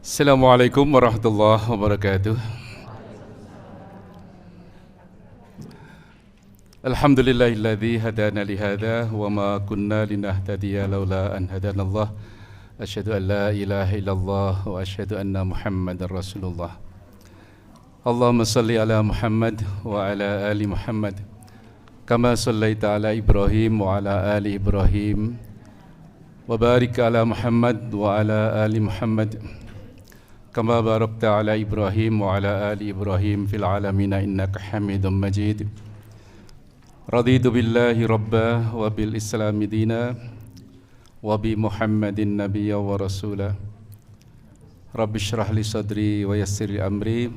Assalamualaikum warahmatullahi wabarakatuh. Alhamdulillahilladzi hadana lihada wa ma kunna linahtadiya laula an hadanallah. Asyhadu an la ilaha illallah wa asyhadu anna Muhammadar Rasulullah. Allahumma salli ala Muhammad wa ala ali Muhammad kama sallaita ala Ibrahim wa ala ali Ibrahim wa barik ala Muhammad wa ala ali Muhammad kama barakta ala Ibrahim wa ala ali Ibrahim fil alamin innaka Hamidum Majid. Raditu billahi rabba wa bil islami dina wa bi Muhammadin nabiyya wa rasula. Rabbi shrah li sadri wa yassir li amri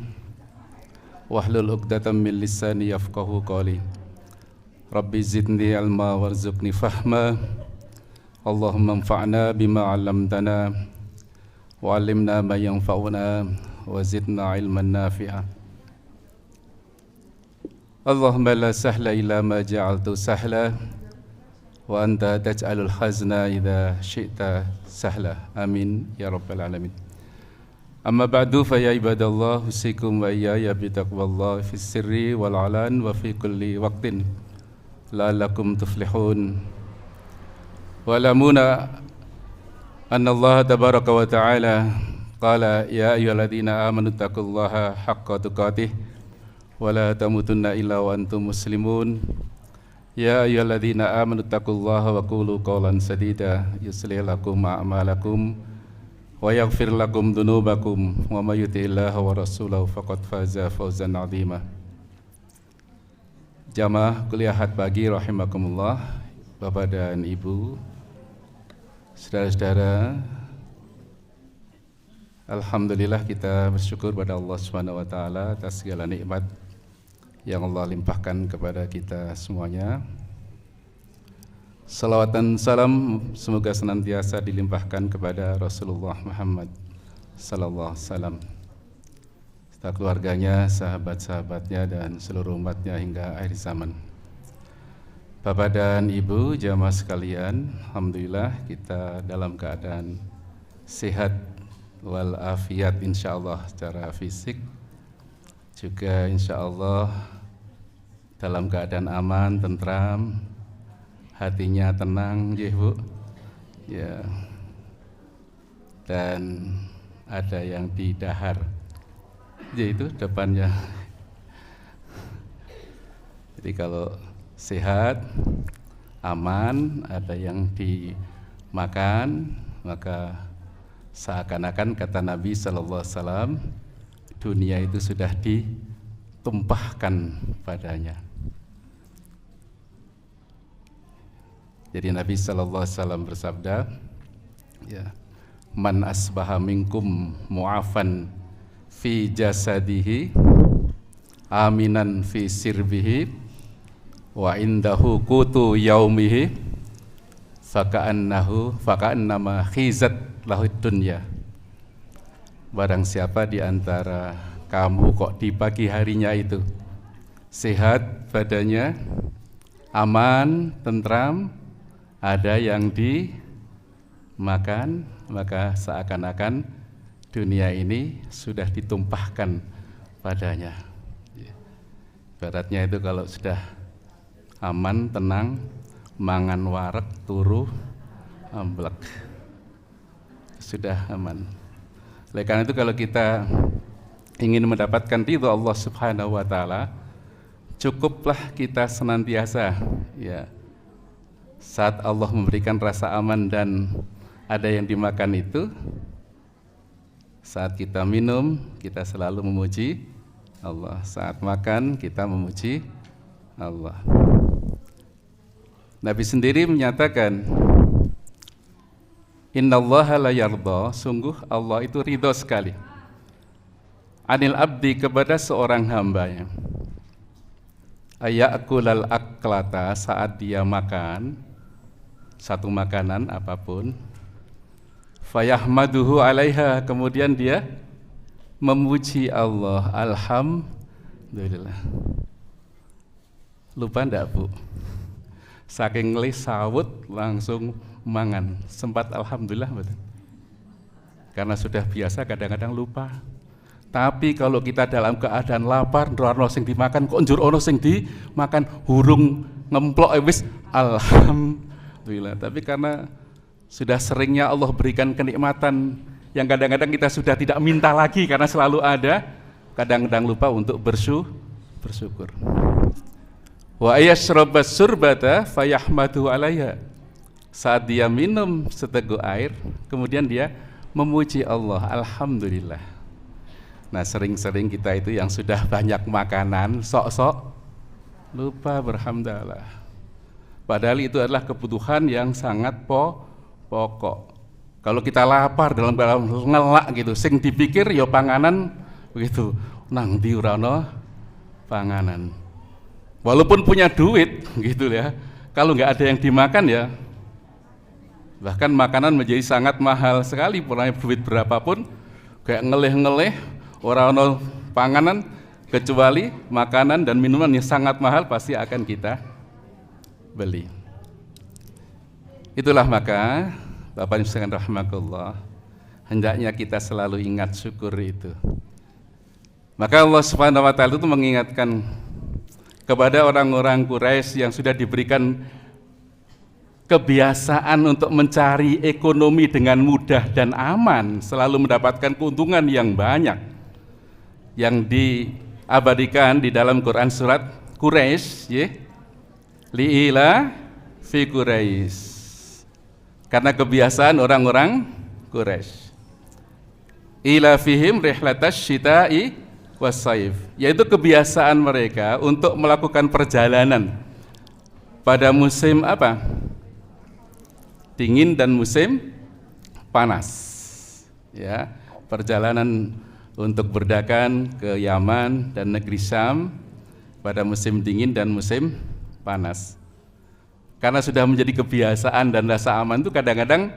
wahlul 'uqdatam min lisani yafqahu qawli. Rabbi zidni ilma warzuqni fahma. Allahumma anfa'na bima 'allamtana wa'allimna ma yanfa'una wa zidna ilman nafi'a. Allahumma la sahla illa ma ja'altu sahla wa anta taj'alul hazna idza syi'ta sahla. Amin ya rabbal alamin. Amma ba'du fa ya ibadallah usikum wa iyaya bi taqwallah fis sirri wal 'alan wa fi kulli waqtin la'allakum tuflihun. Wa lamuna anna Allah tabaraka wa ta'ala qala ya ayyuhalladzina amanu taqullaha haqqa tuqatih wa la tamutunna illa wa antum muslimun. Ya ayyuhalladzina amanu taqullaha wa qulu qawlan sadida yuslih lakum a'malakum wa yaghfir lakum dhunubakum wa may yuti'illaha wa rasulahu faqad faza fawzan 'azima. Jamaah kuliah Ahad pagi rahimakumullah, Bapak dan Ibu, saudara-saudara, alhamdulillah kita bersyukur pada Allah Subhanahu wa taala atas segala nikmat yang Allah limpahkan kepada kita semuanya. Salawat dan salam semoga senantiasa dilimpahkan kepada Rasulullah Muhammad sallallahu alaihi wasallam, serta keluarganya, sahabat-sahabatnya dan seluruh umatnya hingga akhir zaman. Bapak dan Ibu jamaah sekalian, alhamdulillah kita dalam keadaan sehat walafiat insyaallah secara fisik, juga insyaallah dalam keadaan aman, tentram, hatinya tenang, ya Bu. Ya. Dan ada yang di dahar, yaitu depannya. Jadi kalau sehat, aman, ada yang dimakan, maka seakan-akan kata Nabi sallallahu alaihi wasallam, dunia itu sudah ditumpahkan padanya. Jadi Nabi sallallahu alaihi wasallam bersabda, ya, man asbaha minkum mu'afan fi jasadihi aminan fi sirbihi wa indahu qutu yaumihi faka'annama khizat lahud dunya. Barang siapa di antara kamu kok di pagi harinya itu sehat badannya, aman, tentram, ada yang dimakan, maka seakan-akan dunia ini sudah ditumpahkan padanya. Ibaratnya itu kalau sudah aman, tenang, mangan wareg, turu, amblek, sudah aman. Oleh karena itu kalau kita ingin mendapatkan ridho Allah Subhanahu wa taala, cukuplah kita senantiasa, ya, saat Allah memberikan rasa aman dan ada yang dimakan itu, saat kita minum kita selalu memuji Allah, saat makan kita memuji Allah. Nabi sendiri menyatakan, innallaha la yardha, sungguh Allah itu ridho sekali, anil abdi, kepada seorang hambanya, ayakulal aklata, saat dia makan satu makanan apapun, fayahmaduhu alaiha, kemudian dia memuji Allah, alhamdulillah. Lupa enggak Bu? Saking ngelis sawut langsung mangan, sempat alhamdulillah betul. Karena sudah biasa kadang-kadang lupa. Tapi kalau kita dalam keadaan lapar, ono sing dimakan, kok njur ono sing dimakan, hurung ngemplok wis alhamdulillah. Tapi karena sudah seringnya Allah berikan kenikmatan yang kadang-kadang kita sudah tidak minta lagi karena selalu ada, kadang-kadang lupa untuk bersyukur. Wa ayashrabas surbata fayahmadu alaiha. Saat dia minum seteguk air, kemudian dia memuji Allah, alhamdulillah. Nah, sering-sering kita itu yang sudah banyak makanan, sok-sok lupa berhamdalah. Padahal itu adalah kebutuhan yang sangat pokok. Kalau kita lapar dalam ngelak gitu, sing dipikir ya panganan begitu, nang di urano panganan. Walaupun punya duit gitu ya, kalau nggak ada yang dimakan ya, bahkan makanan menjadi sangat mahal sekali, punya duit berapapun, kayak ngeleh-ngeleh, orang panganan kecuali makanan dan minuman yang sangat mahal pasti akan kita beli. Itulah maka Bapak Ibu sekalian rahimakumullah, hendaknya kita selalu ingat syukur itu. Maka Allah Subhanahu wa taala itu mengingatkan kepada orang-orang Quraisy yang sudah diberikan kebiasaan untuk mencari ekonomi dengan mudah dan aman, selalu mendapatkan keuntungan yang banyak, yang diabadikan di dalam Quran surat Quraisy, li'ila fi Quraisy, karena kebiasaan orang-orang Quraisy. Ila fihim rihlatas syita'i wassaif, yaitu kebiasaan mereka untuk melakukan perjalanan pada musim apa? Dingin dan musim panas. Ya, perjalanan untuk berdagang ke Yaman dan negeri Syam pada musim dingin dan musim panas. Karena sudah menjadi kebiasaan dan rasa aman itu kadang-kadang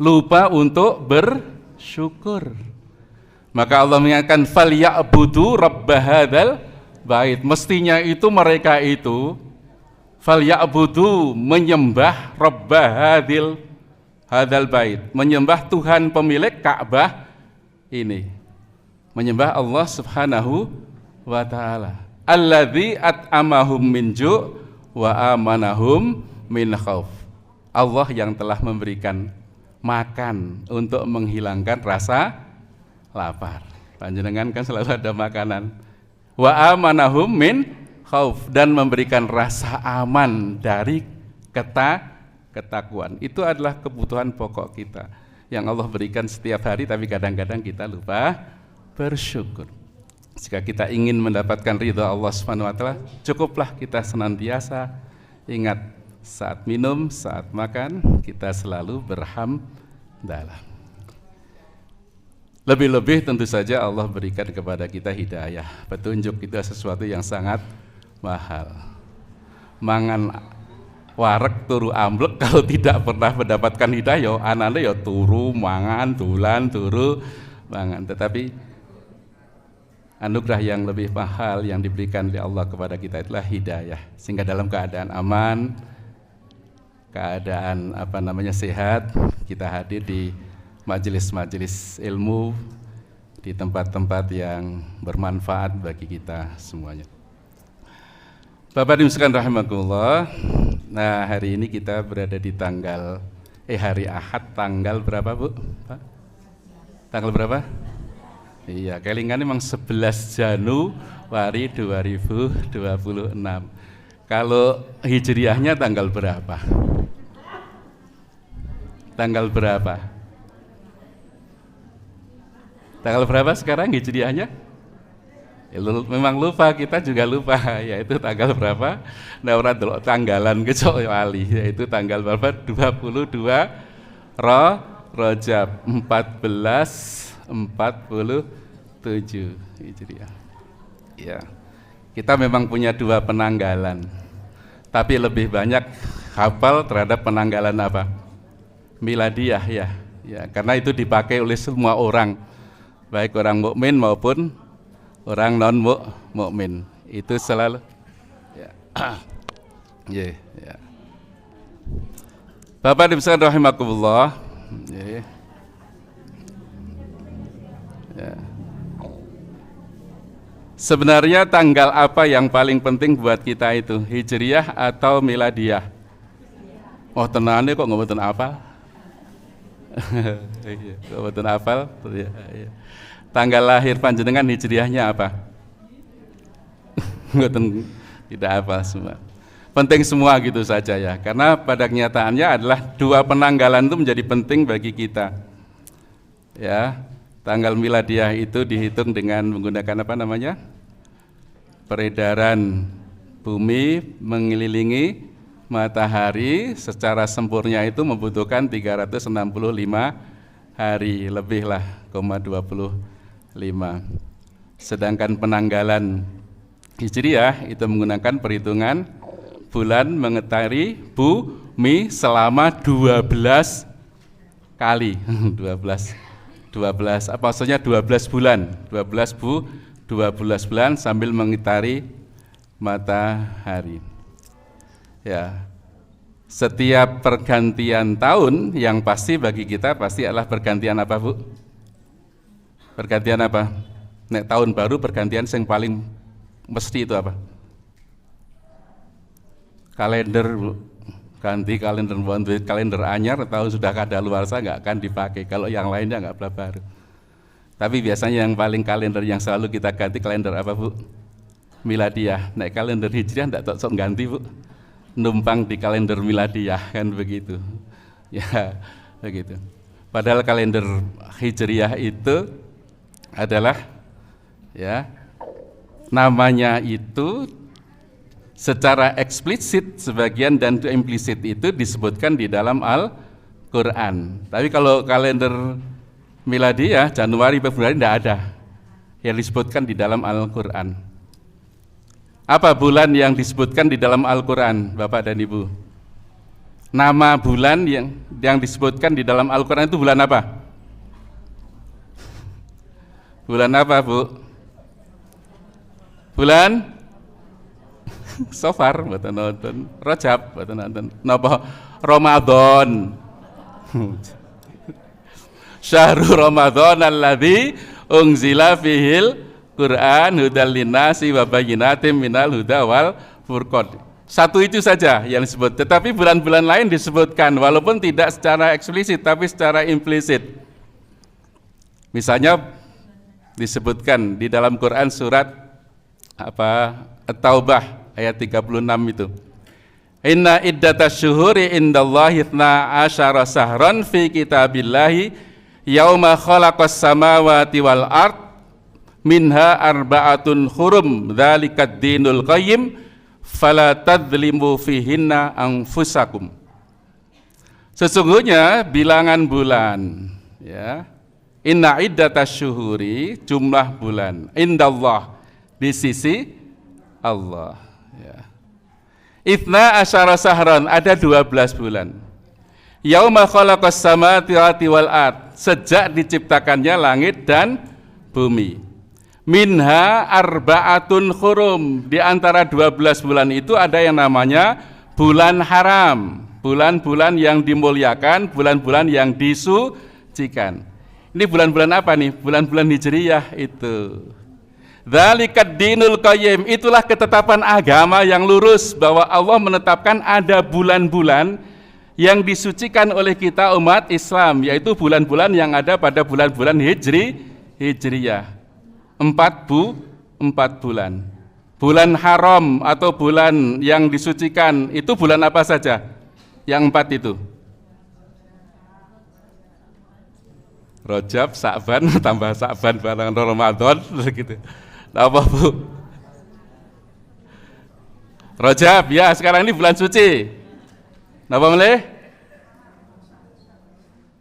lupa untuk bersyukur. Maka Allah mengingatkan falya'budu rabb hadzal bait. Mestinya itu mereka itu falya'budu, menyembah rabb hadzal bait, menyembah Tuhan pemilik Ka'bah ini. Menyembah Allah Subhanahu wa ta'ala, alladzi at'amahum min ju' wa amanahum min khauf. Allah yang telah memberikan makan untuk menghilangkan rasa lapar. Panjenengan kan selalu ada makanan. Wa amanahum min khauf, dan memberikan rasa aman dari ketakuan. Itu adalah kebutuhan pokok kita yang Allah berikan setiap hari, tapi kadang-kadang kita lupa bersyukur. Jika kita ingin mendapatkan ridha Allah Subhanahu wa taala, cukuplah kita senantiasa ingat saat minum, saat makan, kita selalu berhamdalah. Lebih-lebih tentu saja Allah berikan kepada kita hidayah. Petunjuk itu sesuatu yang sangat mahal. Mangan wareg turu amblek kalau tidak pernah mendapatkan hidayah, anane ya turu mangan, tulan turu mangan. Tetapi anugerah yang lebih mahal yang diberikan oleh Allah kepada kita itulah hidayah, sehingga dalam keadaan aman, keadaan sehat, kita hadir di majelis-majelis ilmu, di tempat-tempat yang bermanfaat bagi kita semuanya. Bapak Ibu sekalian rahimakumullah. Nah, hari ini kita berada di hari Ahad, tanggal berapa, Bu? Pak? Tanggal berapa? Iya, kelingan memang 11 Januari 2026. Kalau hijriahnya tanggal berapa? Tanggal berapa? Tanggal berapa sekarang hijriahnya? Memang lupa, kita juga lupa, yaitu tanggal berapa? Nah, orang delok tanggalan kecuali, yaitu tanggal berapa? 22 Rajab 1447 Hijriah. Ya. Kita memang punya dua penanggalan, tapi lebih banyak hafal terhadap penanggalan apa? Miladiah, ya. Ya, karena itu dipakai oleh semua orang, baik orang mukmin maupun orang non mukmin. Itu selalu ya. Yeah, ya. Bapak Ibu sekalian rahimakumullah. Yeah. Ya. Sebenarnya tanggal apa yang paling penting buat kita itu? Hijriyah atau Miladiyah? Oh tenane kok nggak betul apa? Nggak betul hafal? Tanggal lahir panjenengan Hijriyahnya apa? Tidak hafal semua. Penting semua gitu saja ya, karena pada kenyataannya adalah dua penanggalan itu menjadi penting bagi kita. Ya, tanggal miladiyah itu dihitung dengan menggunakan apa namanya? Peredaran bumi mengelilingi matahari secara sempurna itu membutuhkan 365 hari lebih lah, 25. Sedangkan penanggalan Hijriyah itu menggunakan perhitungan bulan mengitari bumi selama 12 kali 12 apa maksudnya 12 bulan 12 bulan sambil mengitari matahari ya. Setiap pergantian tahun yang pasti bagi kita pasti adalah pergantian apa Bu? Pergantian apa? Nek tahun baru pergantian yang paling mesti itu apa? Kalender Bu. Ganti kalender anyar tahun sudah kadaluarsa nggak akan dipakai. Kalau yang lainnya nggak baru. Tapi biasanya yang paling kalender yang selalu kita ganti kalender apa Bu? Miladiyah. Nek kalender Hijriah nggak cocok ganti Bu. Numpang di kalender miladiyah kan begitu. Ya, begitu. Padahal kalender Hijriah itu adalah ya namanya itu secara eksplisit sebagian dan implisit itu disebutkan di dalam Al-Qur'an. Tapi kalau kalender miladiyah Januari Februari tidak ada yang disebutkan di dalam Al-Qur'an. Apa bulan yang disebutkan di dalam Al-Qur'an, Bapak dan Ibu? Nama bulan yang disebutkan di dalam Al-Qur'an itu bulan apa? Bulan apa, Bu? Bulan Safar, mboten nonton. Rajab, mboten nonton. Napa Ramadan? Syahrul Ramadan alladzi unzila fihil Quran hudal linnasi wa bayyinatin minal huda wal furqan. Satu itu saja yang disebut. Tetapi bulan-bulan lain disebutkan walaupun tidak secara eksplisit tapi secara implisit. Misalnya disebutkan di dalam Quran surat apa? At-Taubah ayat 36 itu. Inna iddatasy syuhuri indallahi 12 syahran fi kitabillahi yauma khalaqas samawati wal ard minha arba'atun hurum dzalikad dinul qayyim fala tadzlimu fihinna anfusakum. Sesungguhnya bilangan bulan ya. Inna iddatasy syuhuri jumlah bulan indallah di sisi Allah ya. Itsna asyara sahran ada 12 bulan. Yauma khalaqas samawati wal ard sejak diciptakannya langit dan bumi. Minha arba'atun hurum di antara 12 bulan itu ada yang namanya bulan haram, bulan-bulan yang dimuliakan, bulan-bulan yang disucikan. Ini bulan-bulan apa nih? Bulan-bulan Hijriyah itu. Dzalikad dinul qayyim, itulah ketetapan agama yang lurus bahwa Allah menetapkan ada bulan-bulan yang disucikan oleh kita umat Islam, yaitu bulan-bulan yang ada pada bulan-bulan Hijriyah. 4 bulan. Bulan haram atau bulan yang disucikan itu bulan apa saja? Yang 4 itu. Rajab, Sa'ban, tambah Sa'ban barang Ramadan gitu. Apa Bu? Rajab ya, sekarang ini bulan suci. Napa melih?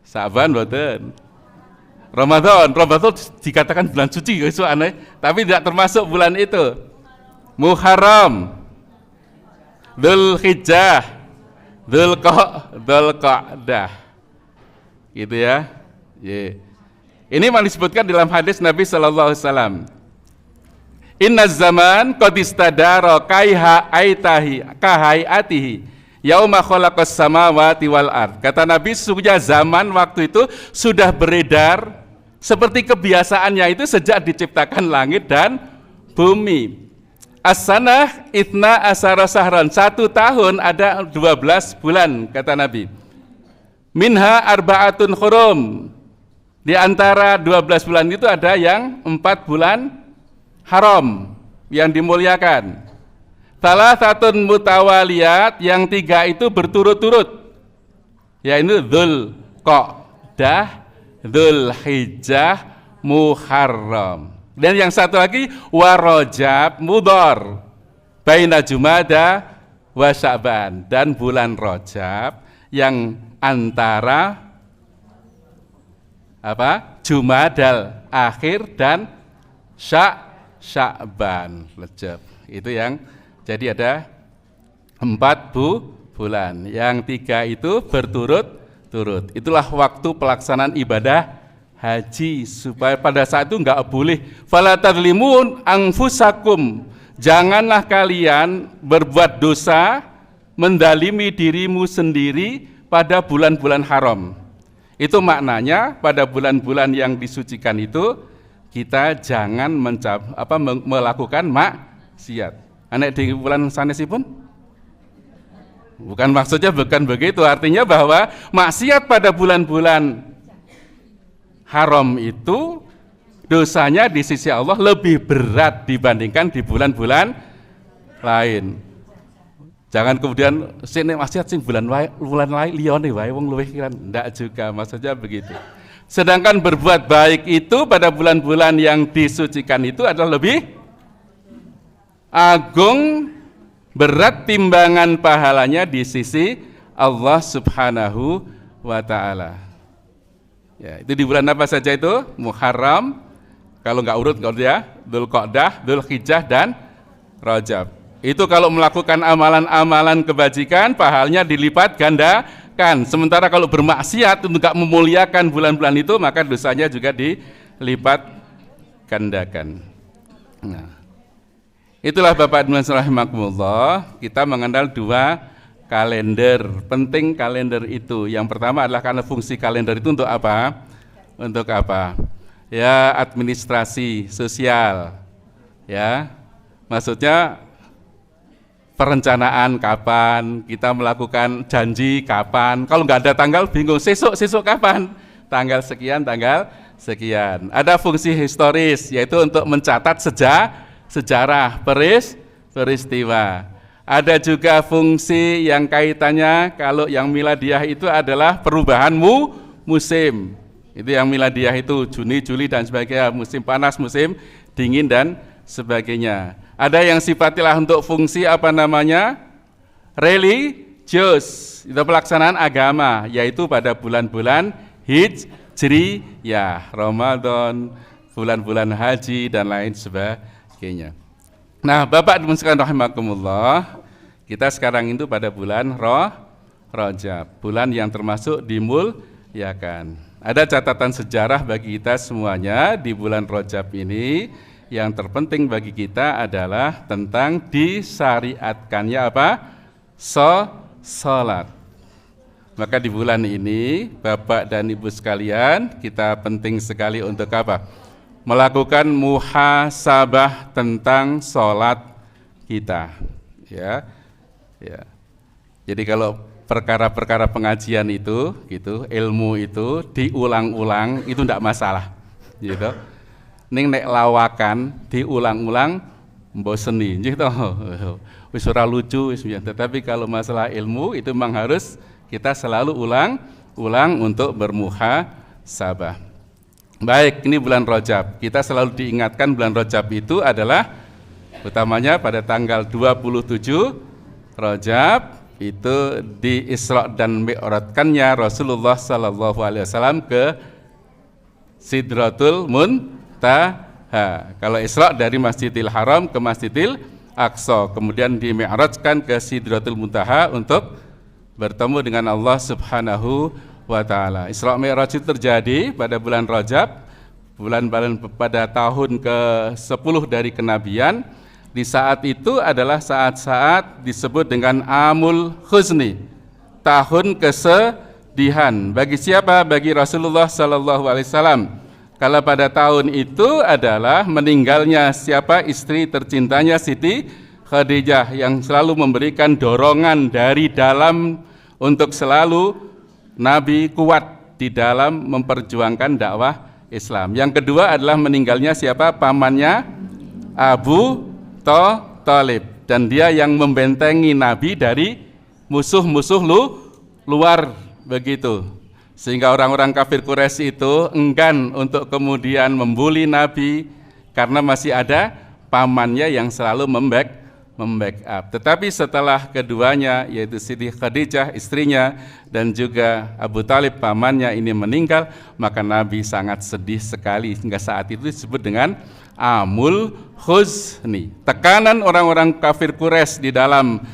Sa'ban mboten. Ramadan dikatakan bulan suci, itu aneh, tapi tidak termasuk bulan itu. Muharram, Dzulhijjah, Dzulqa'dah, gitu ya. Ini memang disebutkan dalam hadis Nabi Sallallahu Alaihi Wasallam. Inna zaman qad istadara kahayatihi yauma khalaqas samawati wal ard. Kata Nabi, sesungguhnya zaman waktu itu sudah beredar seperti kebiasaannya itu sejak diciptakan langit dan bumi. As-sanah itna asara sahran, 1 tahun ada 12 bulan kata Nabi. Minha arba'atun hurum, di antara 12 bulan itu ada yang 4 bulan haram yang dimuliakan. Salah satu mutawaliyat, yang 3 itu berturut-turut, yaitu Dzulqa'dah, Dzulhijjah, Muharram. Dan yang satu lagi Warajab, Mudhar, baina Jumada wa Sya'ban, dan bulan Rajab yang antara Jumadal akhir dan Sya'ban, Rajab. Itu yang jadi ada 4 bulan, yang 3 itu berturut-turut. Itulah waktu pelaksanaan ibadah haji, supaya pada saat itu enggak boleh fala tadlimun anfusakum, janganlah kalian berbuat dosa, mendalimi dirimu sendiri pada bulan-bulan haram. Itu maknanya pada bulan-bulan yang disucikan itu kita jangan melakukan maksiat. Anak di bulan sanesipun? Bukan, maksudnya bukan begitu. Artinya bahwa maksiat pada bulan-bulan haram itu dosanya di sisi Allah lebih berat dibandingkan di bulan-bulan lain. Jangan kemudian sini maksiat sing bulan lain liyane wae wong luwih kan, ndak juga, maksudnya begitu. Sedangkan berbuat baik itu pada bulan-bulan yang disucikan itu adalah lebih agung, berat timbangan pahalanya di sisi Allah Subhanahu wa ta'ala. Ya, itu di bulan apa saja itu? Muharram, kalau nggak urut nggak ya, Dzulqa'dah, Dzulhijjah, dan Rajab. Itu kalau melakukan amalan-amalan kebajikan, pahalanya dilipat gandakan. Sementara kalau bermaksiat untuk nggak memuliakan bulan-bulan itu, maka dosanya juga dilipat gandakan. Nah, itulah Bapak Ibu rahimakumullah, kita mengenal 2 kalender. Penting kalender itu. Yang pertama adalah karena fungsi kalender itu untuk apa? Untuk apa? Ya, administrasi sosial. Ya. Maksudnya perencanaan kapan, kita melakukan janji kapan. Kalau nggak ada tanggal bingung, sesuk kapan? Tanggal sekian, tanggal sekian. Ada fungsi historis, yaitu untuk mencatat sejarah peristiwa. Ada juga fungsi yang kaitannya, kalau yang miladiah itu adalah perubahan musim. Itu yang miladiah itu Juni, Juli dan sebagainya, musim panas, musim dingin dan sebagainya. Ada yang sifatnya untuk fungsi religius, itu pelaksanaan agama, yaitu pada bulan-bulan Hijriyah, Ramadan, bulan-bulan haji dan lain sebagainya. Nah, Bapak Ibu sekalian rahimakumullah, kita sekarang itu pada bulan Rajab, bulan yang termasuk dimuliakan. Ada catatan sejarah bagi kita semuanya di bulan Rajab ini. Yang terpenting bagi kita adalah tentang disyariatkannya salat. Maka di bulan ini, Bapak dan Ibu sekalian, kita penting sekali untuk apa? Melakukan muhasabah tentang sholat kita, ya. Jadi kalau perkara-perkara pengajian itu, gitu, ilmu itu diulang-ulang itu tidak masalah, gitu. Ning nek lawakan diulang-ulang mboseni, gitu. Wis ora lucu, tetapi kalau masalah ilmu itu memang harus kita selalu ulang untuk bermuhasabah. Baik, ini bulan Rajab. Kita selalu diingatkan bulan Rajab itu adalah utamanya pada tanggal 27 Rajab itu di Isra dan Mi'rajkannya Rasulullah sallallahu alaihi wasallam ke Sidratul Muntaha. Kalau Isra dari Masjidil Haram ke Masjidil Aqsa, kemudian di Mi'rajkan ke Sidratul Muntaha untuk bertemu dengan Allah Subhanahu wa ta'ala. Isra Mi'raj itu terjadi pada bulan Rajab, bulan pada tahun ke-10 dari kenabian. Di saat itu adalah saat-saat disebut dengan Amul Huzni, tahun kesedihan. Bagi siapa? Bagi Rasulullah sallallahu alaihi wasallam. Kalau pada tahun itu adalah meninggalnya siapa? Istri tercintanya Siti Khadijah yang selalu memberikan dorongan dari dalam untuk selalu Nabi kuat di dalam memperjuangkan dakwah Islam. Yang kedua adalah meninggalnya siapa? Pamannya Abu Thalib, dan dia yang membentengi Nabi dari musuh-musuh luar begitu. Sehingga orang-orang kafir Quraisy itu enggan untuk kemudian membuli Nabi karena masih ada pamannya yang selalu membackup. Tetapi setelah keduanya, yaitu Siti Khadijah istrinya dan juga Abu Thalib pamannya ini meninggal, maka Nabi sangat sedih sekali hingga saat itu disebut dengan Amul Huzni. Tekanan orang-orang kafir Quraisy di dalam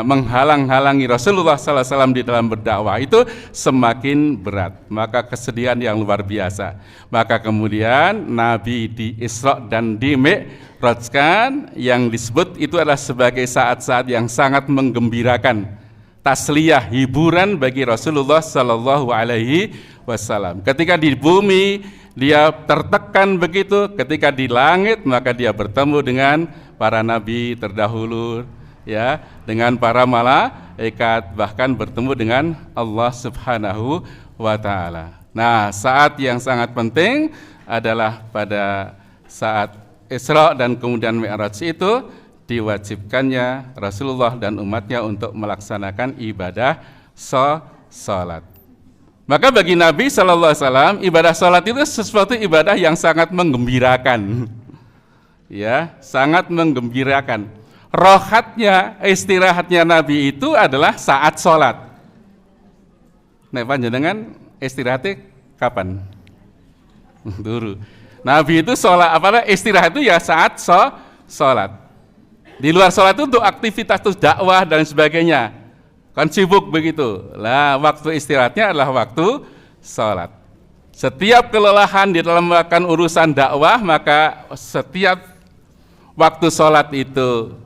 menghalang-halangi Rasulullah SAW di dalam berdakwah itu semakin berat, maka kesedihan yang luar biasa. Maka kemudian Nabi di Isra dan di Mi'rajkan, yang disebut itu adalah sebagai saat-saat yang sangat menggembirakan, tasliyah, hiburan bagi Rasulullah SAW. Ketika di bumi dia tertekan begitu, ketika di langit maka dia bertemu dengan para nabi terdahulu, ya, dengan para malaikat, bahkan bertemu dengan Allah Subhanahu wa taala. Nah, saat yang sangat penting adalah pada saat Isra dan kemudian Mi'raj itu diwajibkannya Rasulullah dan umatnya untuk melaksanakan ibadah salat. Maka bagi Nabi sallallahu alaihi wasallam ibadah salat itu sesuatu ibadah yang sangat menggembirakan. Ya, sangat menggembirakan. Rohatnya, istirahatnya Nabi itu adalah saat sholat. Nek panjenengan istirahatnya kapan? Dulu. Nabi itu sholat, istirahat itu ya saat sholat. Di luar sholat itu untuk aktivitas itu dakwah dan sebagainya, kan sibuk begitu. Lah, waktu istirahatnya adalah waktu sholat. Setiap kelelahan di dalam melakukan urusan dakwah, maka setiap waktu sholat itu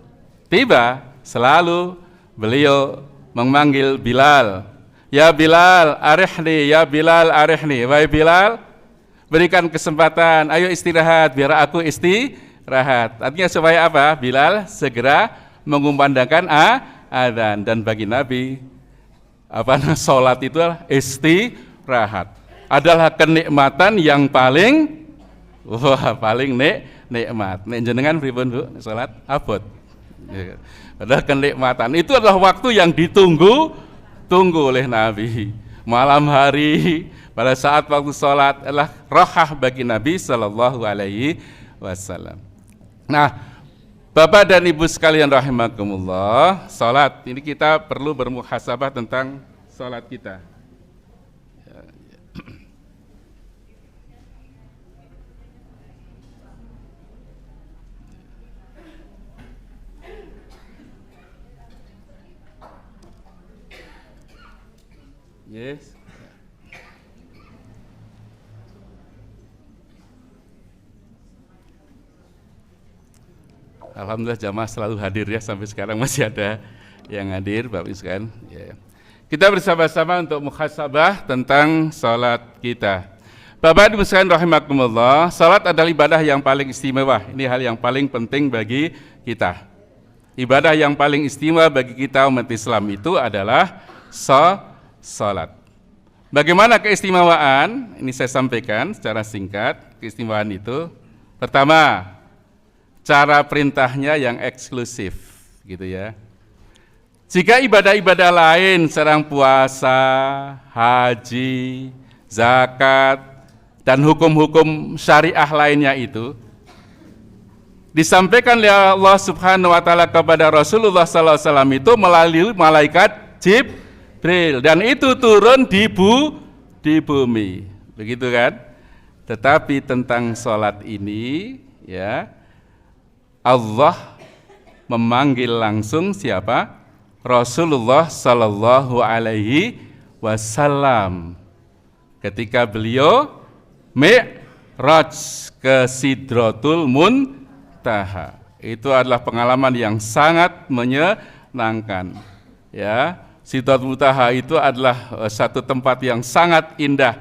tiba, selalu beliau memanggil Bilal. Ya Bilal, arihni, ya Bilal, arihni. Wahai Bilal, berikan kesempatan, ayo istirahat, biar aku istirahat. Artinya supaya apa? Bilal segera mengumandangkan adzan. Dan bagi Nabi, sholat itu adalah istirahat. Adalah kenikmatan yang paling nikmat. Nek jenengan pripun Bu, salat abot. Adalah kenikmatan. Itu adalah waktu yang ditunggu oleh Nabi. Malam hari pada saat waktu salat adalah rohah bagi Nabi sallallahu alaihi wasallam. Nah, Bapak dan Ibu sekalian rahimakumullah, salat ini kita perlu bermuhasabah tentang salat kita. Yes. Alhamdulillah jamaah selalu hadir ya, sampai sekarang masih ada yang hadir Bapak Ibu sekalian. Ya. Kita bersama-sama untuk muhasabah tentang salat kita. Bapak Ibu sekalian rahimakumullah, salat adalah ibadah yang paling istimewa. Ini hal yang paling penting bagi kita. Ibadah yang paling istimewa bagi kita umat Islam itu adalah salat. Bagaimana keistimewaan? Ini saya sampaikan secara singkat. Keistimewaan itu, pertama, cara perintahnya yang eksklusif, gitu ya. Jika ibadah-ibadah lain, serang puasa, haji, zakat, dan hukum-hukum syariah lainnya itu disampaikan oleh Allah Subhanahu wa taala kepada Rasulullah sallallahu alaihi wasallam itu melalui malaikat Jibril, dan itu turun di bumi, begitu kan? Tetapi tentang salat ini, ya, Allah memanggil langsung siapa? Rasulullah sallallahu alaihi wasallam ketika beliau Mi'raj ke Sidratul Muntaha. Itu adalah pengalaman yang sangat menyenangkan, ya. Sidratul Muntaha itu adalah satu tempat yang sangat indah,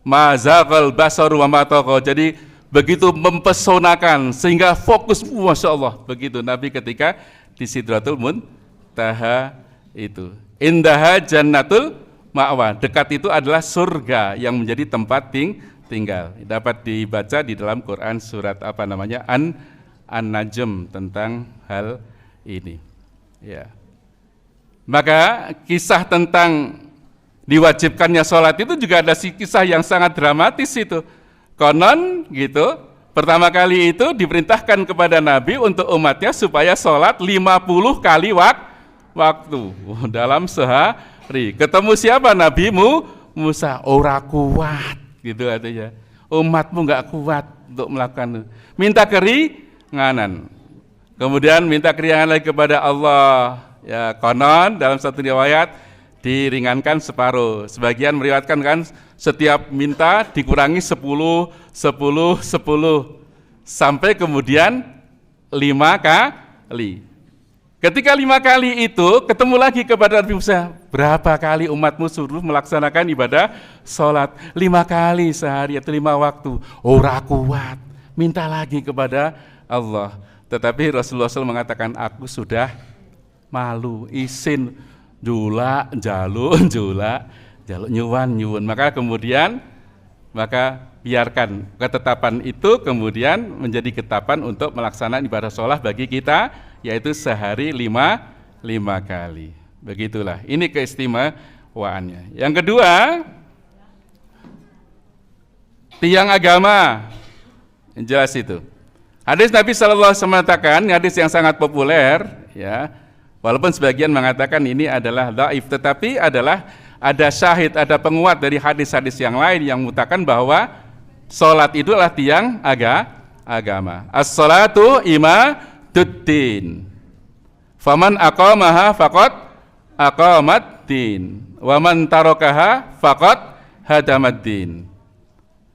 ma zaghal basaru wa ma tagha. Jadi begitu mempesonakan sehingga fokus, Masya Allah, begitu Nabi ketika di Sidratul Muntaha itu. Indaha jannatul ma'wa, dekat itu adalah surga yang menjadi tempat tinggal. Dapat dibaca di dalam Quran surat apa namanya, An-Najm tentang hal ini. Ya. Maka kisah tentang diwajibkannya sholat itu juga ada kisah yang sangat dramatis itu. Konon gitu, pertama kali itu diperintahkan kepada Nabi untuk umatnya supaya sholat 50 kali waktu dalam sehari. Ketemu siapa? Nabi Musa. Ora kuat gitu artinya. Umatmu nggak kuat untuk melakukan. Minta keringanan. Kemudian minta keringanan lagi kepada Allah. Ya, konon dalam satu riwayat diringankan separuh. Sebagian meriwayatkan kan setiap minta dikurangi 10 sampai kemudian 5 kali. Ketika 5 kali itu ketemu lagi kepada Nabi Musa, berapa kali umatmu suruh melaksanakan ibadah sholat? 5 kali sehari atau 5 waktu. Ora kuat, minta lagi kepada Allah. Tetapi Rasulullah SAW mengatakan, aku sudah malu, isin jaluk nyuwun. Maka kemudian biarkan ketetapan itu kemudian menjadi ketetapan untuk melaksanakan ibadah sholat bagi kita, yaitu sehari 5 kali. Begitulah, ini keistimewaannya. Yang kedua, tiang agama, yang jelas itu. Hadis Nabi SAW mengatakan, hadis yang sangat populer, ya. Walaupun sebagian mengatakan ini adalah dhaif, tetapi ada syahid, ada penguat dari hadis-hadis yang lain yang mengatakan bahwa sholat itu adalah tiang agama. As-sholatu imaduddin. Faman aqamaha faqad aqamaddin. Wa man tarakaha faqad hadamaddin.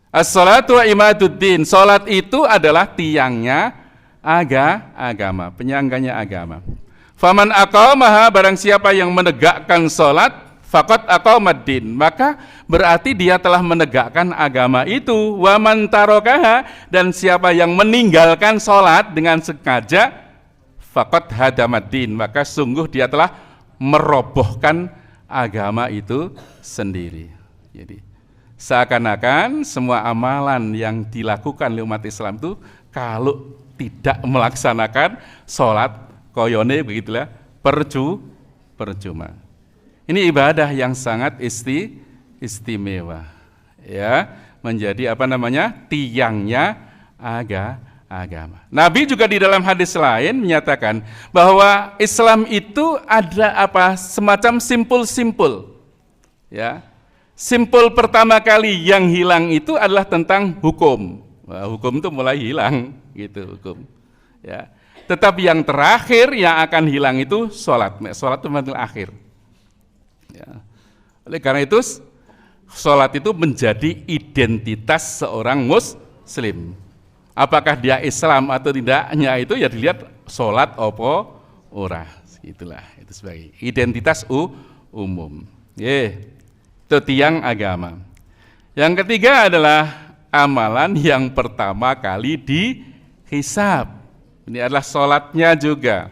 As-sholatu imaduddin. Sholat itu adalah tiangnya agama, penyangganya agama. Faman aqamaha, barang siapa yang menegakkan sholat, faqad aqamaddin, maka berarti dia telah menegakkan agama itu. Wa man tarakaha, dan siapa yang meninggalkan sholat dengan sengaja, faqad hadamaddin, maka sungguh dia telah merobohkan agama itu sendiri. Jadi seakan-akan semua amalan yang dilakukan oleh umat Islam itu kalau tidak melaksanakan sholat, koyone begitulah, percuma. Ini ibadah yang sangat istimewa, ya, menjadi tiangnya agama. Nabi juga di dalam hadis lain menyatakan bahwa Islam itu ada semacam simpul, ya. Simpul pertama kali yang hilang itu adalah tentang hukum. Hukum itu mulai hilang, gitu hukum, ya. Tetapi yang terakhir yang akan hilang itu sholat. Sholat itu menjadi akhir. Ya. Oleh karena itu, sholat itu menjadi identitas seorang muslim. Apakah dia Islam atau tidaknya itu ya dilihat sholat opo ora. Itulah, itu sebagai identitas umum. Itu tiang agama. Yang ketiga adalah amalan yang pertama kali dihisab. Ini adalah sholatnya juga.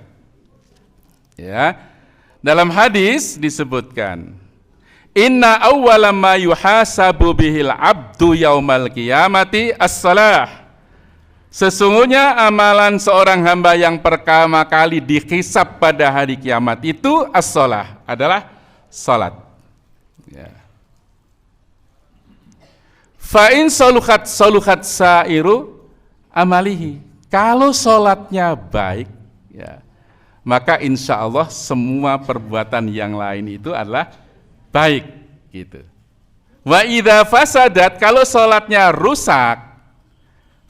Ya, dalam hadis disebutkan, inna awwala ma yuhasabu bihil abdu yaumal qiyamati as-salah. Sesungguhnya amalan seorang hamba yang pertama kali dihisab pada hari kiamat itu as-salah, adalah salat. Ya. Fa in saluhat sairu amalihi. Kalau sholatnya baik, ya, maka insya Allah semua perbuatan yang lain itu adalah baik, gitu. Wa idza fasadat, kalau sholatnya rusak,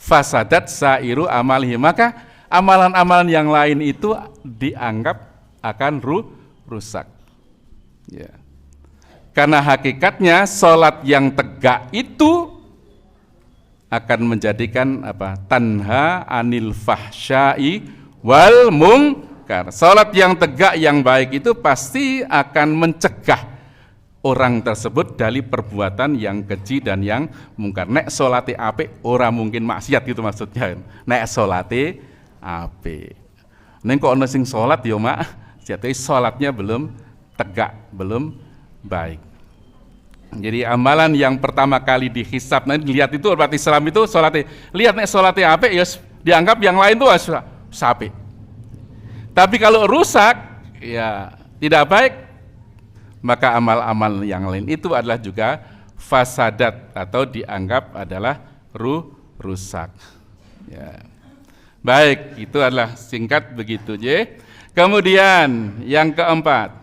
fasadat sairu amalihi, maka amalan-amalan yang lain itu dianggap akan rusak. Ya. Karena hakikatnya sholat yang tegak itu akan menjadikan tanha anil fahsyai wal munkar. Salat yang tegak yang baik itu pasti akan mencegah orang tersebut dari perbuatan yang keji dan yang mungkar. Nek salate apik ora mungkin maksiat gitu maksudnya. Nek salate apik. Ning kok ana sing salat ya mak, jadi salatnya belum tegak, belum baik. Jadi amalan yang pertama kali dihisab, nanti lihat itu umat Islam itu salatnya, lihat nek salatnya apik ya dianggap yang lain tuh apik. Tapi kalau rusak, ya tidak baik, maka amal-amal yang lain itu adalah juga fasadat atau dianggap adalah rusak. Ya. Baik, itu adalah singkat begitu, je. Kemudian yang keempat,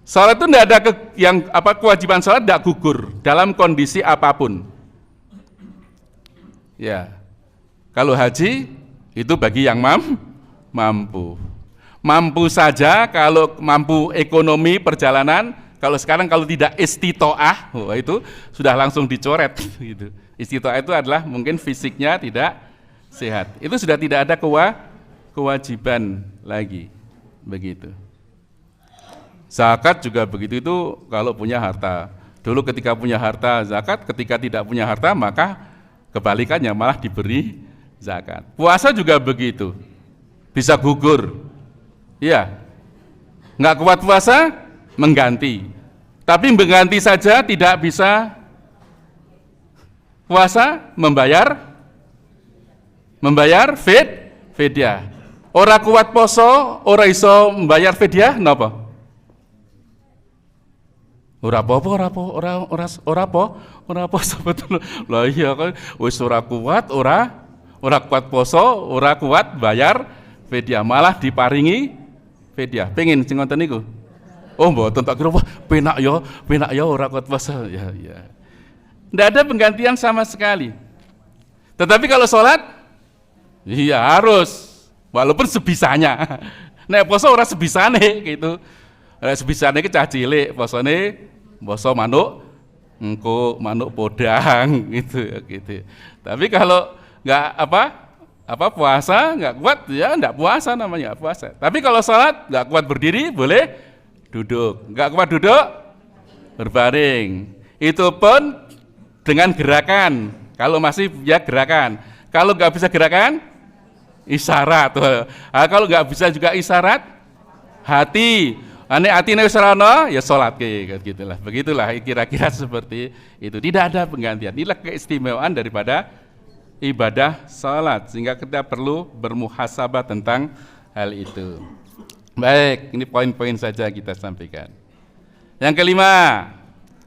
salat itu tidak ada kewajiban salat tidak gugur dalam kondisi apapun. Ya, kalau haji itu bagi yang mampu. Mampu saja, kalau mampu ekonomi perjalanan. Kalau sekarang kalau tidak istitoah, itu sudah langsung dicoret. Gitu. Istitoah itu adalah mungkin fisiknya tidak sehat, itu sudah tidak ada kewajiban lagi, begitu. Zakat juga begitu, itu kalau punya harta. Dulu ketika punya harta zakat, ketika tidak punya harta maka kebalikannya malah diberi zakat. Puasa juga begitu, bisa gugur, iya. Nggak kuat puasa mengganti, tapi mengganti saja tidak bisa puasa, membayar fidyah. Ora kuat poso, ora iso membayar fidyah, napa? Ora apa sebetulnya. Lah iya kan wis ora kuat poso, ora kuat bayar fidyah, malah diparingi fidyah. Pengen sing ngoten niku. Oh mboten, tak kira wah penak ya ora kuat poso. Ya. Ndak ada penggantian sama sekali. Tetapi kalau sholat, iya harus, walaupun sebisanya. Nek poso ora sebisane gitu. Nek sebisane ki cah cilik, posone poso manuk engko, manuk podang gitu. Tapi kalau enggak puasa enggak kuat ya enggak puasa namanya, puasa. Tapi kalau salat enggak kuat berdiri boleh duduk. Enggak kuat duduk berbaring. Itu pun dengan gerakan. Kalau masih ya gerakan. Kalau enggak bisa gerakan isyarat. Kalau nggak bisa juga isyarat hati. Hati wis ora ya salat gitulah. Begitulah kira-kira seperti itu. Tidak ada penggantian. Inilah keistimewaan daripada ibadah salat, sehingga kita perlu bermuhasabah tentang hal itu. Baik, ini poin-poin saja kita sampaikan. Yang kelima,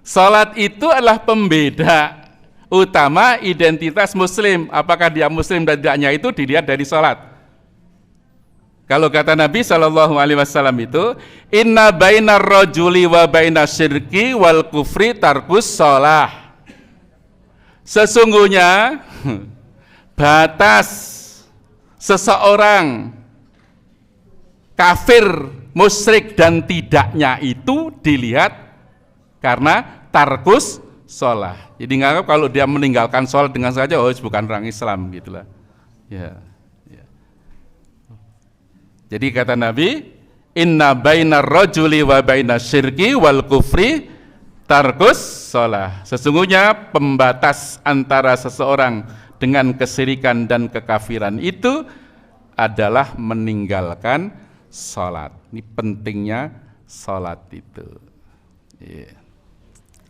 salat itu adalah pembeda utama identitas muslim. Apakah dia muslim dan tidaknya itu dilihat dari salat. Kalau kata Nabi SAW itu, inna bainar rajuli wa bainas syirki wal kufri tarkus shalah. Sesungguhnya batas seseorang kafir, musyrik dan tidaknya itu dilihat karena tarkus shalah. Jadi nganggap kalau dia meninggalkan sholat dengan sengaja, oh bukan orang Islam gitulah. Ya. Jadi kata Nabi, inna bainar rajuli wa bainas syirki wal kufri tarkus shalah. Sesungguhnya pembatas antara seseorang dengan kesyirikan dan kekafiran itu adalah meninggalkan sholat. Ini pentingnya sholat itu. Yeah.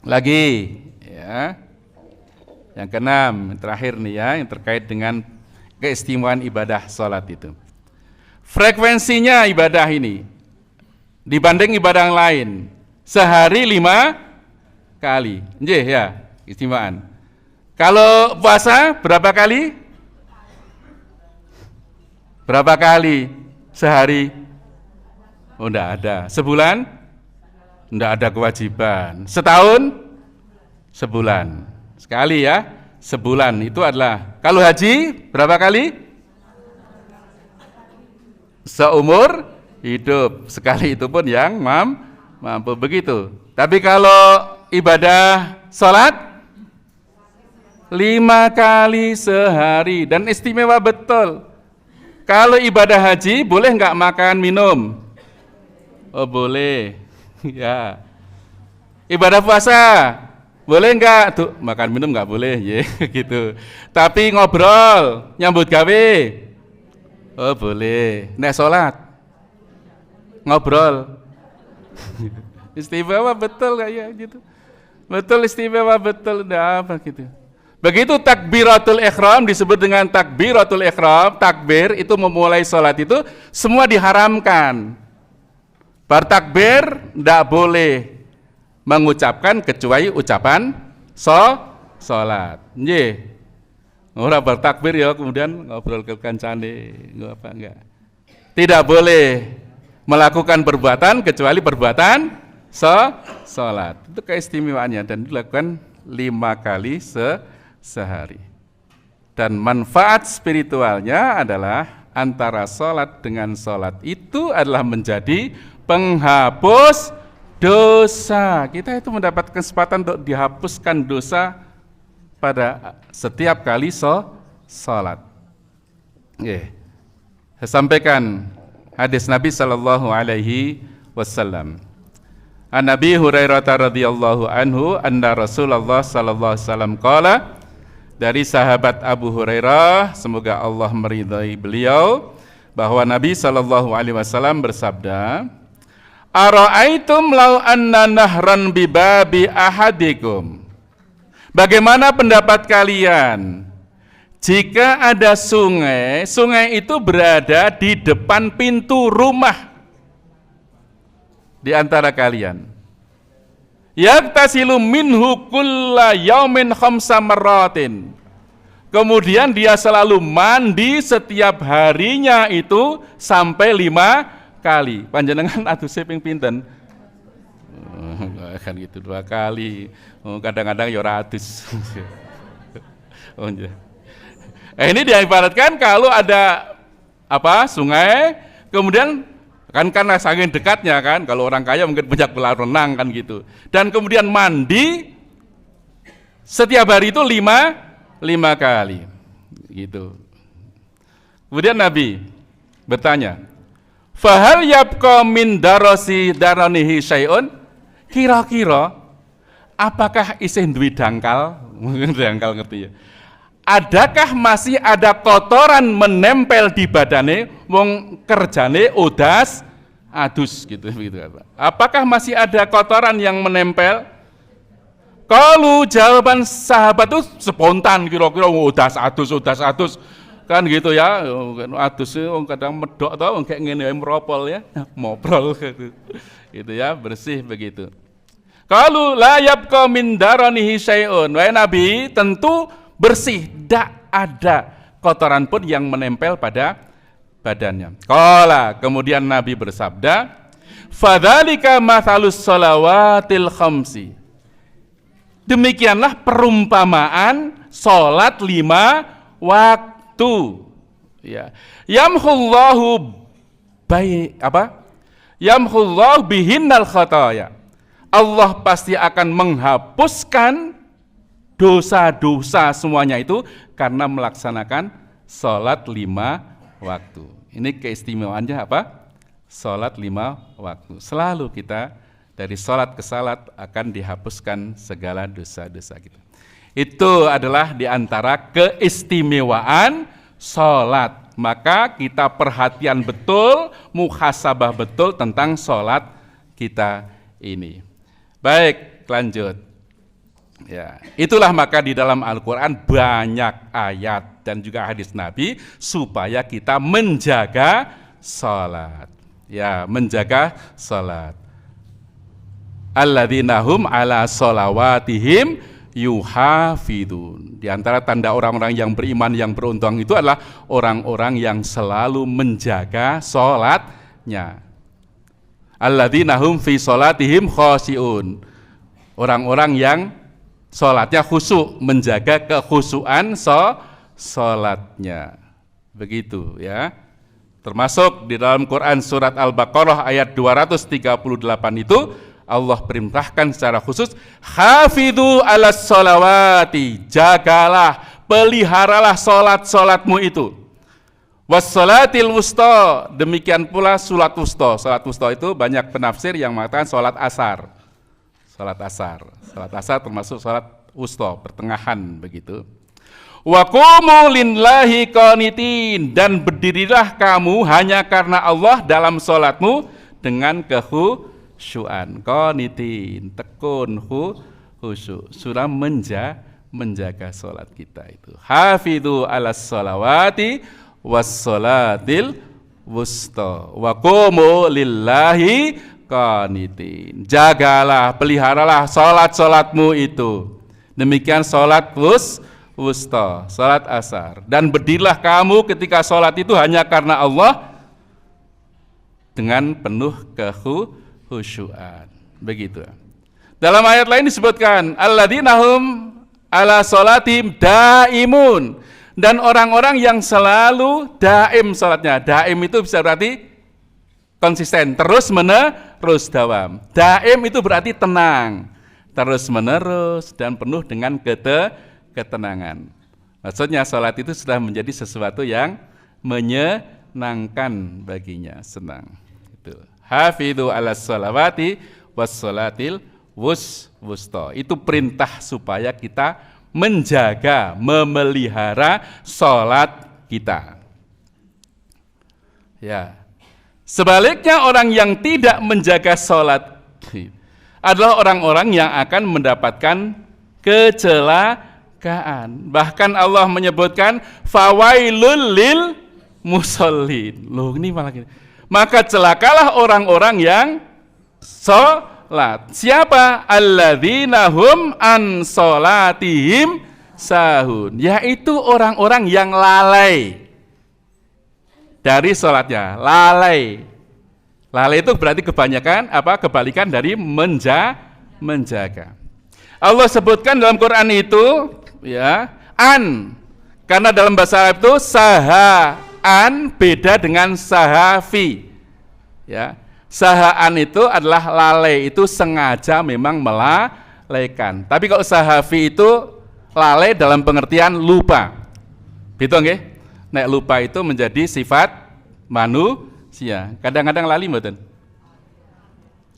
Lagi, ya. Yang keenam, terakhir nih ya, yang terkait dengan keistimewaan ibadah sholat itu. Frekuensinya ibadah ini dibanding ibadah yang lain, sehari 5 kali. Nggih ya, istimewaan. Kalau puasa berapa kali? Berapa kali sehari? Oh enggak ada. Sebulan? Enggak ada kewajiban. Setahun? Sebulan. Sekali ya, sebulan itu adalah. Kalau haji berapa kali? Seumur hidup. Sekali itu pun yang mampu begitu. Tapi kalau ibadah sholat 5 kali sehari dan istimewa betul. Kalau ibadah haji boleh nggak makan minum? Oh boleh. Ya. Ibadah puasa boleh enggak? Tuh, makan minum enggak boleh, ya gitu. Tapi ngobrol, nyambut gawe, oh boleh. Nek sholat, ngobrol, istimewa betul enggak ya gitu? Betul, istimewa betul, enggak apa gitu. Begitu takbiratul ihram disebut dengan takbiratul ihram, takbir itu memulai sholat itu semua diharamkan. Bertakbir enggak boleh mengucapkan kecuali ucapan sholat. Nggih. Ora bertakbir ya kemudian ngobrol ke kancane, apa enggak. Tidak boleh melakukan perbuatan kecuali perbuatan sholat. Itu keistimewaannya dan dilakukan 5 kali sehari. Dan manfaat spiritualnya adalah antara sholat dengan sholat itu adalah menjadi penghapus dosa. Kita itu mendapat kesempatan untuk dihapuskan dosa pada setiap kali sholat. Saya sampaikan hadis Nabi sallallahu alaihi wasallam. An Nabi Hurairah radhiyallahu anhu anna Rasulullah sallallahu alaihi wasallam qala, dari sahabat Abu Hurairah, semoga Allah meridai beliau, bahwa Nabi sallallahu alaihi wasallam bersabda, ara'aitum law anna nahran bibabi ahadikum. Bagaimana pendapat kalian jika ada sungai, sungai itu berada di depan pintu rumah di antara kalian. Yaktasilu minhu kulla yaumin khamsa marratin. Kemudian dia selalu mandi setiap harinya itu sampai 5 kali. Panjenengan atuse ping pinten? Kan gitu 2 kali. Kadang-kadang ya ora adus. Oh iya. Ini diibaratkan kalau ada sungai, kemudian kan karena saking dekatnya kan, kalau orang kaya mungkin banyak kolam renang kan gitu. Dan kemudian mandi setiap hari itu 5 kali gitu. Kemudian Nabi bertanya, fahal yabqa min daranihi syai'un? Kira-kira apakah isih duwe dangkal? Dangkal ngerti ya. Adakah masih ada kotoran menempel di badane, wong kerjane odas adus gitu. Apakah masih ada kotoran yang menempel? Kalau jawaban sahabat itu spontan, kira-kira odas adus kan gitu ya. Adus kadang medok tau kayak ngene meropol ya, moprol gitu ya, bersih begitu. Kalau la yabqa min daranihi syai'un, wahai Nabi, tentu bersih, tidak ada kotoran pun yang menempel pada badannya. Qala, kemudian Nabi bersabda, fadzalika mathalus shalawatil khamsi. Demikianlah perumpamaan salat 5 waktu. Ya. Yamhullahu Yamhullahu bihinnal khataya. Allah pasti akan menghapuskan dosa-dosa semuanya itu karena melaksanakan sholat 5 waktu. Ini keistimewaannya apa? Sholat 5 waktu. Selalu kita dari sholat ke sholat akan dihapuskan segala dosa-dosa kita. Itu adalah diantara keistimewaan sholat. Maka kita perhatian betul, muhasabah betul tentang sholat kita ini. Baik, lanjut. Ya, itulah maka di dalam Al-Quran banyak ayat dan juga hadis Nabi supaya kita menjaga salat. Ya, menjaga salat. Alladzina hum ala sholawatihim yuhafidun. Di antara tanda orang-orang yang beriman yang beruntung itu adalah orang-orang yang selalu menjaga salatnya. Alladzina hum fi sholatihim khashi'un. Orang-orang yang sholatnya khusyuk, menjaga kekhusyuan sholatnya. Begitu ya. Termasuk di dalam Quran surat Al-Baqarah ayat 238 itu Allah perintahkan secara khusus, hafidhu alas sholawati, jagalah, peliharalah sholat-sholatmu itu. Wassalatil wusta, demikian pula sholat wusta. Sholat wusta itu banyak penafsir yang mengatakan sholat asar. salat asar. Salat asar termasuk salat wusta, pertengahan begitu. Wa qumu lillahi qanitin, dan berdirilah kamu hanya karena Allah dalam salatmu dengan kekhusyuan. Qanitin, tekun, khusyuk. Surah menjaga salat kita itu. Hafidhu 'alas sholawati was sholatil wusta wa qumu lillahi qanitin. Jagalah, peliharalah salat-salatmu itu. Demikian salat wusta, salat asar. Dan berdirilah kamu ketika salat itu hanya karena Allah dengan penuh kekhusyuan. Begitu. Dalam ayat lain disebutkan alladzina hum ala sholatim daimun, dan orang-orang yang selalu daim salatnya. Daim itu bisa berarti konsisten, terus menerus dawam. Daim itu berarti tenang, terus menerus dan penuh dengan ketenangan. Maksudnya salat itu sudah menjadi sesuatu yang menyenangkan baginya, senang. Itu. Hafidhu 'alas sholawati was sholatil wusta. Itu perintah supaya kita menjaga, memelihara salat kita. Ya. Sebaliknya orang yang tidak menjaga salat adalah orang-orang yang akan mendapatkan kecelakaan. Bahkan Allah menyebutkan fawailul lil musallin. Loh, ini malah gini. Maka celakalah orang-orang yang salat. Siapa? Alladzina hum an salatihim sahun. Yaitu orang-orang yang lalai dari salatnya. Lalai. Lalai itu berarti kebanyakan kebalikan dari menjaga. Allah sebutkan dalam Quran itu ya, karena dalam bahasa Arab itu sahaan beda dengan sahafi. Ya. Sahaan itu adalah lalai, itu sengaja memang melalaikan. Tapi kalau sahafi itu lalai dalam pengertian lupa. Gitu nggih? Nek lupa itu menjadi sifat manusia. Kadang-kadang lali mboten?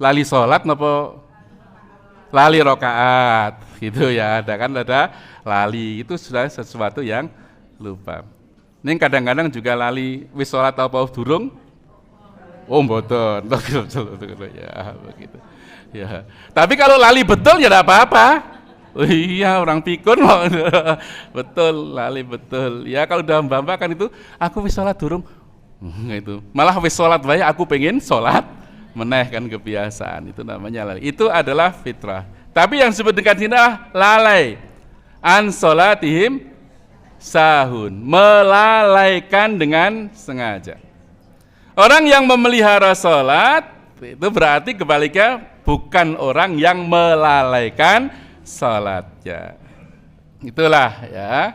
Lali salat napa lali rakaat gitu ya. Ada lali, itu sudah sesuatu yang lupa. Ning kadang-kadang juga lali wis salat apa durung? Oh mboten, ya begitu. Ya. Tapi kalau lali betul ya tidak apa-apa. Oh, iya, orang pikun betul, lali betul. Ya kalau udah mbak kan itu, aku wis sholat durung, itu. Malah wis sholat bae, aku pengen sholat meneh kan kebiasaan. Itu namanya lali. Itu adalah fitrah. Tapi yang disebut dengan sini lalai. An sholatihim sahun, melalaikan dengan sengaja. Orang yang memelihara sholat itu berarti kebaliknya bukan orang yang melalaikan sholatnya. Itulah ya.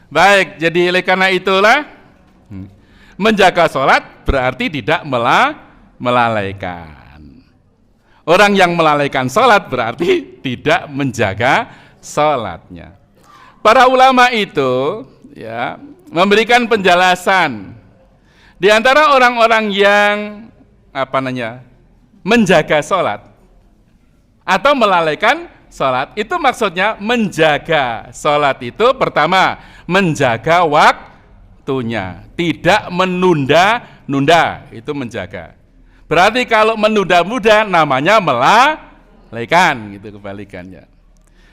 Baik, jadi oleh karena itulah menjaga sholat berarti tidak melalaikan. Orang yang melalaikan sholat berarti tidak menjaga sholatnya. Para ulama itu ya memberikan penjelasan di antara orang-orang yang menjaga sholat atau melalaikan sholat, itu maksudnya menjaga sholat itu pertama menjaga waktunya, tidak menunda-nunda, itu menjaga. Berarti kalau menunda-nunda namanya melalaikan, gitu kebalikannya.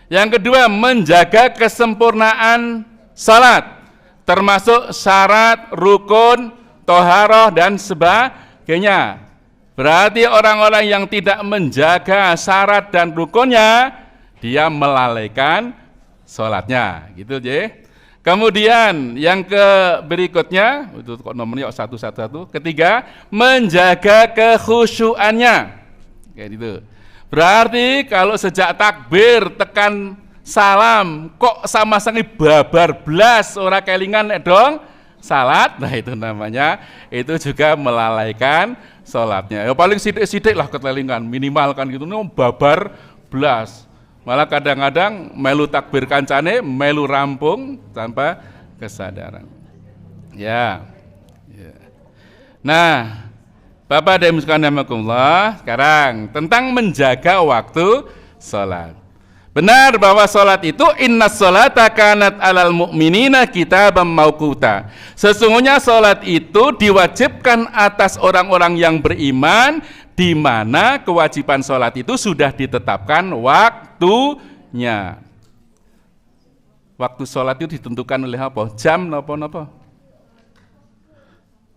Yang kedua menjaga kesempurnaan sholat, termasuk syarat, rukun, toharoh, dan sebagainya. Berarti orang-orang yang tidak menjaga syarat dan rukunnya, dia melalaikan sholatnya. Gitu, J. Kemudian yang berikutnya, itu kok nomornya satu-satu. Ketiga, menjaga kekhusyuannya. Kayak gitu. Berarti kalau sejak takbir tekan salam kok sama sangi babar blas ora kelingan dong salat, nah itu namanya itu juga melalaikan sholatnya. Ya paling sidik-sidik lah ketelingan, minimal kan gitu, babar blas. Malah kadang-kadang melu takbir kancane, melu rampung tanpa kesadaran. Ya. Nah, Bapak dan Ibu sekalian rahimakumullah, sekarang tentang menjaga waktu sholat. Benar bahwa sholat itu innas sholata kanat alal mu'minina kitaban mauquta. Sesungguhnya sholat itu diwajibkan atas orang-orang yang beriman, di mana kewajiban sholat itu sudah ditetapkan waktunya. Waktu sholat itu ditentukan oleh apa? Jam napa?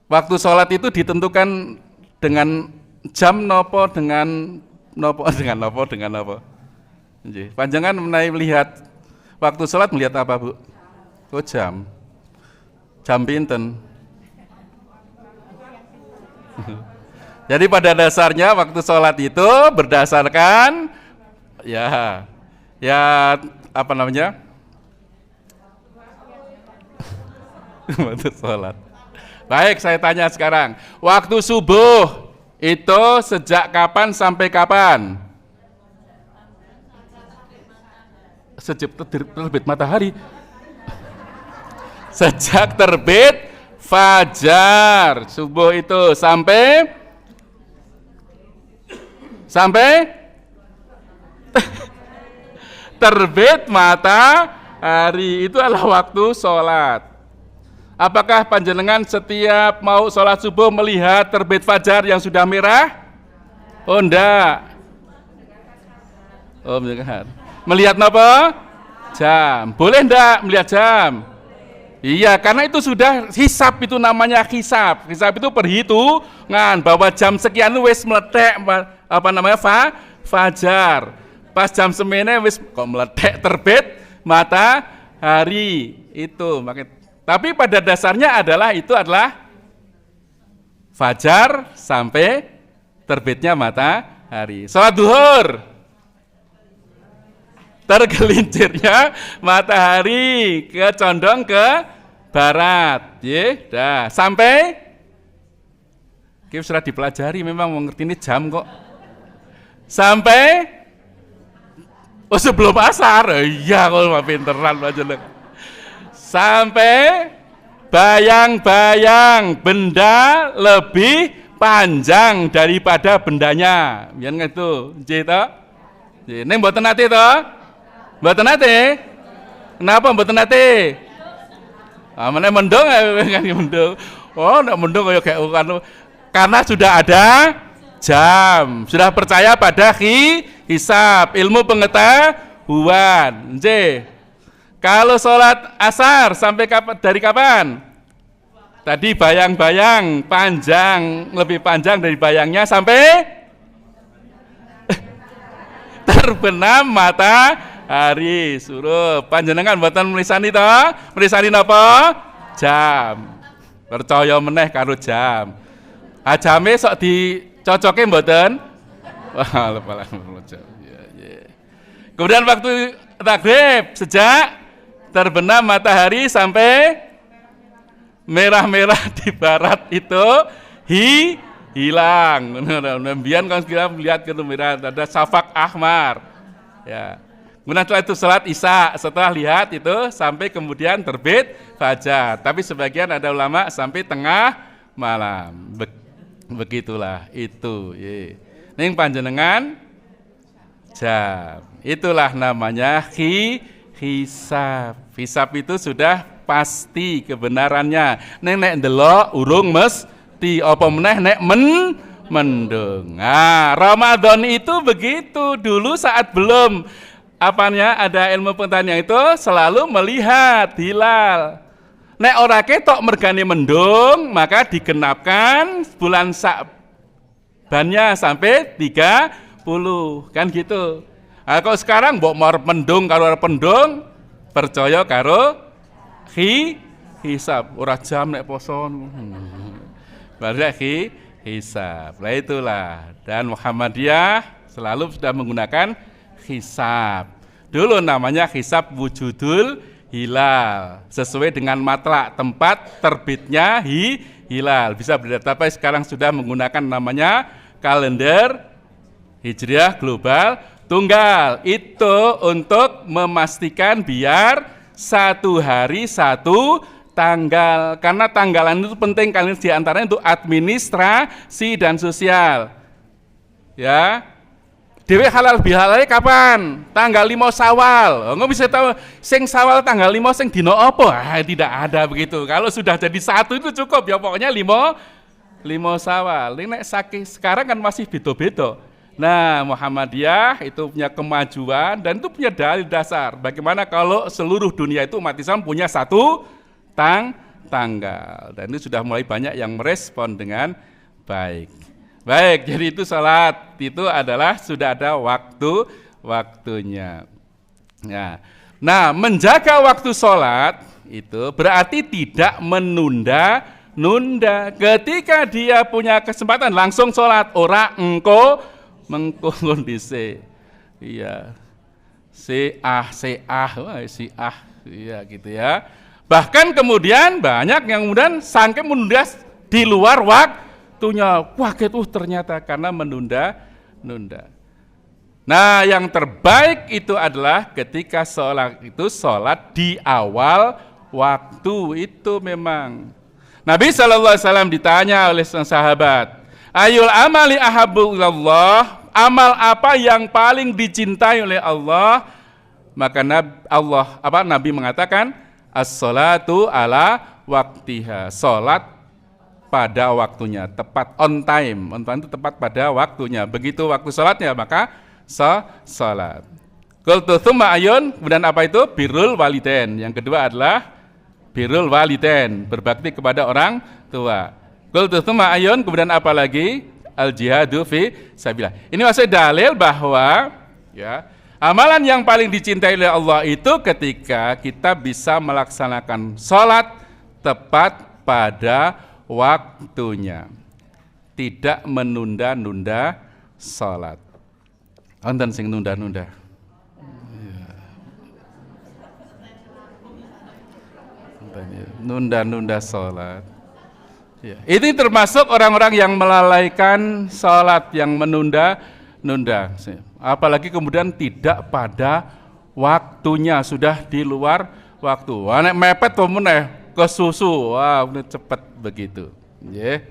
Waktu sholat itu ditentukan dengan jam napa dengan napa? Panjangan melihat waktu sholat melihat apa, Bu? Oh, jam. Jam pinten? Jadi pada dasarnya waktu sholat itu berdasarkan ya apa namanya? Waktu sholat. Baik, saya tanya sekarang. Waktu subuh itu sejak kapan sampai kapan? Sejak terbit matahari. Sejak terbit fajar. Subuh itu sampai terbit matahari. Itu adalah waktu sholat. Apakah panjenengan setiap mau sholat subuh melihat terbit fajar yang sudah merah? Oh, enggak. Oh, melihat apa? Jam. Boleh enggak melihat jam? Iya, karena itu sudah hisab, itu namanya hisab. Hisab itu perhitungan bahwa jam sekian wis meletek fajar. Pas jam semene wis kok meletek terbit matahari itu. Tapi pada dasarnya itu adalah fajar sampai terbitnya matahari. Sholat duhur, tergelincirnya matahari condong ke barat, dah sampai kita sudah dipelajari, memang mengerti ini jam kok. Sampai sebelum asar, iya kalau pinteran aja. Sampai bayang-bayang benda lebih panjang daripada bendanya. Biar itu, ini mboten nate toh? Mboten nate? Kenapa mboten nate? Mana mendung mendung. Oh, ndak mendung kayak karena sudah ada jam. Sudah percaya pada hisab, ilmu pengetahuan. Kalau sholat asar sampai dari kapan? Tadi bayang-bayang panjang, lebih panjang dari bayangnya sampai terbenam matahari. Suruh panjenengan buatan melisani toh? Melisani apa? Jam. Percaya meneh karo jam. Jame sok dicocoke mboten? Wah, lepalah. Kemudian waktu maghrib sejak terbenam matahari sampai merah-merah di barat itu hilang. Nembian kan kita melihat ke merah, ada safak ahmar. Ya. Kemudian setelah itu salat isya, setelah lihat itu sampai kemudian terbit fajar. Tapi sebagian ada ulama sampai tengah malam. Begitulah itu. Ning panjenengan jam. Itulah namanya hisab. Hisab itu sudah pasti kebenarannya. Nek ndelok urung mesti apa meneh nek mendung. Nah, Ramadan itu begitu. Dulu saat belum ada ilmu pengetahuan itu selalu melihat hilal. Nek ora ketok mergane mendung, maka digenapkan bulan Sa'bannya sampai 30. Kan gitu. Nah, kalau sekarang mbok mau mendung karo pendung, percaya karo hisab, ora jam nek poso. Berarti hisab. Lah itulah. Dan Muhammadiyah selalu sudah menggunakan hisab. Dulu namanya hisab wujudul hilal, sesuai dengan matlak tempat terbitnya hilal. Bisa berbeda, tapi sekarang sudah menggunakan namanya kalender Hijriah global tunggal. Itu untuk memastikan biar satu hari satu tanggal, karena tanggalan itu penting kalian diantaranya untuk administrasi dan sosial. Ya, dewe halal bihalal kapan? Tanggal 5 Syawal. Nggak bisa tahu sing Syawal tanggal 5 sing dino apa? Tidak ada begitu. Kalau sudah jadi satu itu cukup ya, pokoknya 5 Syawal. Ini sekarang kan masih beda-beda. Nah, Muhammadiyah itu punya kemajuan dan itu punya dalil dasar. Bagaimana kalau seluruh dunia itu umat Islam punya satu tanggal. Dan itu sudah mulai banyak yang merespon dengan baik. Baik, jadi itu salat itu adalah sudah ada waktunya. Nah, menjaga waktu salat itu berarti tidak menunda-nunda. Ketika dia punya kesempatan langsung salat, ora engko kondisi, iya, iya gitu ya. Bahkan kemudian banyak yang kemudian sampai menunda di luar waktunya. Wah, gitu ternyata karena menunda. Nah, yang terbaik itu adalah ketika sholat itu sholat di awal waktu itu memang. Nabi SAW ditanya oleh sahabat, ayul amali ahabbu ilallah, amal apa yang paling dicintai oleh Allah? Maka Nabi mengatakan as-salatu ala waktiha, salat pada waktunya, tepat on time itu tepat pada waktunya. Begitu waktu salatnya maka salat. Qultu tsumma ayun, kemudian apa itu? Birrul walidain. Yang kedua adalah birrul walidain, berbakti kepada orang tua. Qultu tsumma ayun, kemudian apa lagi? Al jihadu fi sabilillah. Ini maksud dalil bahwa ya, amalan yang paling dicintai oleh Allah itu ketika kita bisa melaksanakan salat tepat pada waktunya. Tidak menunda-nunda salat. Wonten sing nunda-nunda. Nunda-nunda salat. Ya. Ini termasuk orang-orang yang melalaikan salat, yang menunda-nunda. Apalagi kemudian tidak pada waktunya, sudah di luar waktu. Wah, nek mepet meneh ke susu, wah udah cepat begitu. Yeah.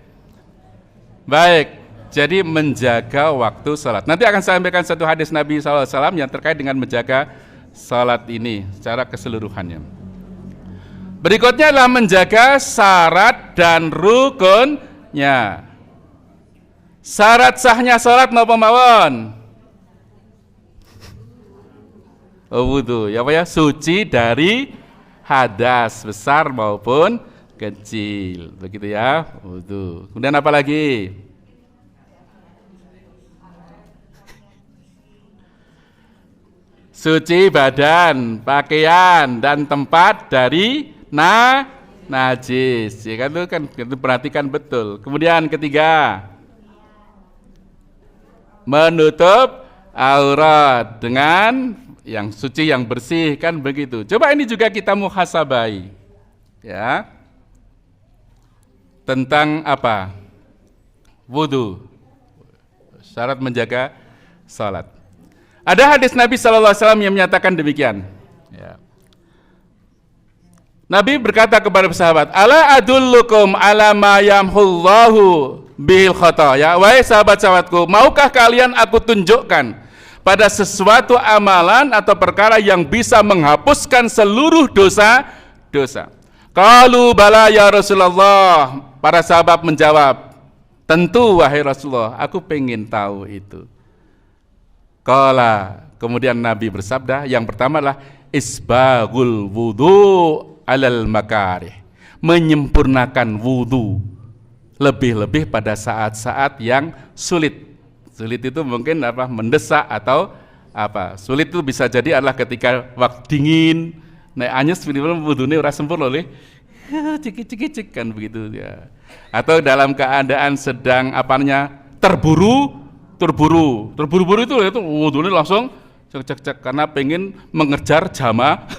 Baik, jadi menjaga waktu salat. Nanti akan saya sampaikan satu hadis Nabi SAW yang terkait dengan menjaga salat ini secara keseluruhannya. Berikutnya adalah menjaga syarat dan rukunnya. Syarat sahnya salat napa mawon? Wudu, ya Pak ya, suci dari hadas besar maupun kecil. Begitu ya, wudu. Kemudian apa lagi? Suci badan, pakaian dan tempat dari najis, ya kan, itu perhatikan betul. Kemudian ketiga, menutup aurat dengan yang suci, yang bersih, kan begitu. Coba ini juga kita muhasabai, ya, tentang apa? Wudu, syarat menjaga salat. Ada hadis Nabi SAW yang menyatakan demikian. Ya. Nabi berkata kepada sahabat, ala adullukum ala ma yamhullahu bil khotoya. Wahai sahabat-sahabatku, maukah kalian aku tunjukkan pada sesuatu amalan atau perkara yang bisa menghapuskan seluruh dosa? Qalu bala ya Rasulullah. Para sahabat menjawab, tentu wahai Rasulullah, aku pengen tahu itu. Qala, kemudian Nabi bersabda, yang pertama adalah isbagul wudu alal makarih, menyempurnakan wudu lebih-lebih pada saat-saat yang sulit. Sulit itu mungkin apa, mendesak atau apa. Sulit itu bisa jadi adalah ketika waktu dingin, naik anyes wudune ora sempurna lho, cik kan begitu ya. Atau dalam keadaan sedang terburu itu wudune langsung cek karena pengen mengejar jamaah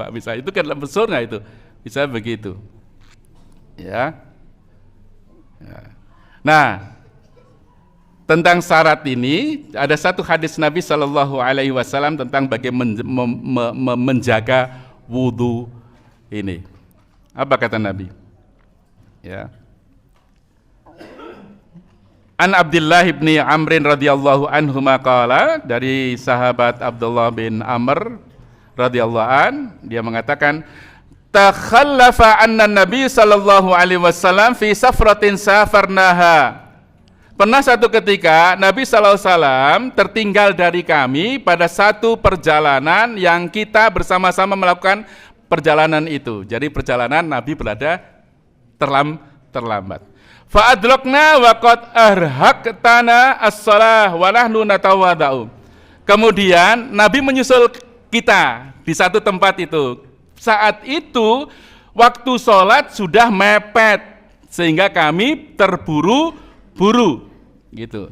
bisa, itu kan besarnya itu bisa begitu ya. Nah, tentang syarat ini ada satu hadis Nabi SAW tentang bagaimana menjaga wudu ini. Apa kata Nabi? Ya. An Abdullah bin Amr radhiyallahu anhu maqala, dari sahabat Abdullah bin Amr radhiyallahu an, dia mengatakan, takhallafa anna Nabi sallallahu alaihi wasallam fi safratin safarnaha. Pernah satu ketika Nabi sallallahu alaihi wasallam tertinggal dari kami pada satu perjalanan yang kita bersama-sama melakukan perjalanan itu. Jadi perjalanan Nabi berada terlambat. Fa'adrakna wa qad arhaqtana as-shalah wa nahnu natawadau. Kemudian Nabi menyusul kita di satu tempat itu. Saat itu waktu sholat sudah mepet sehingga kami terburu-buru gitu.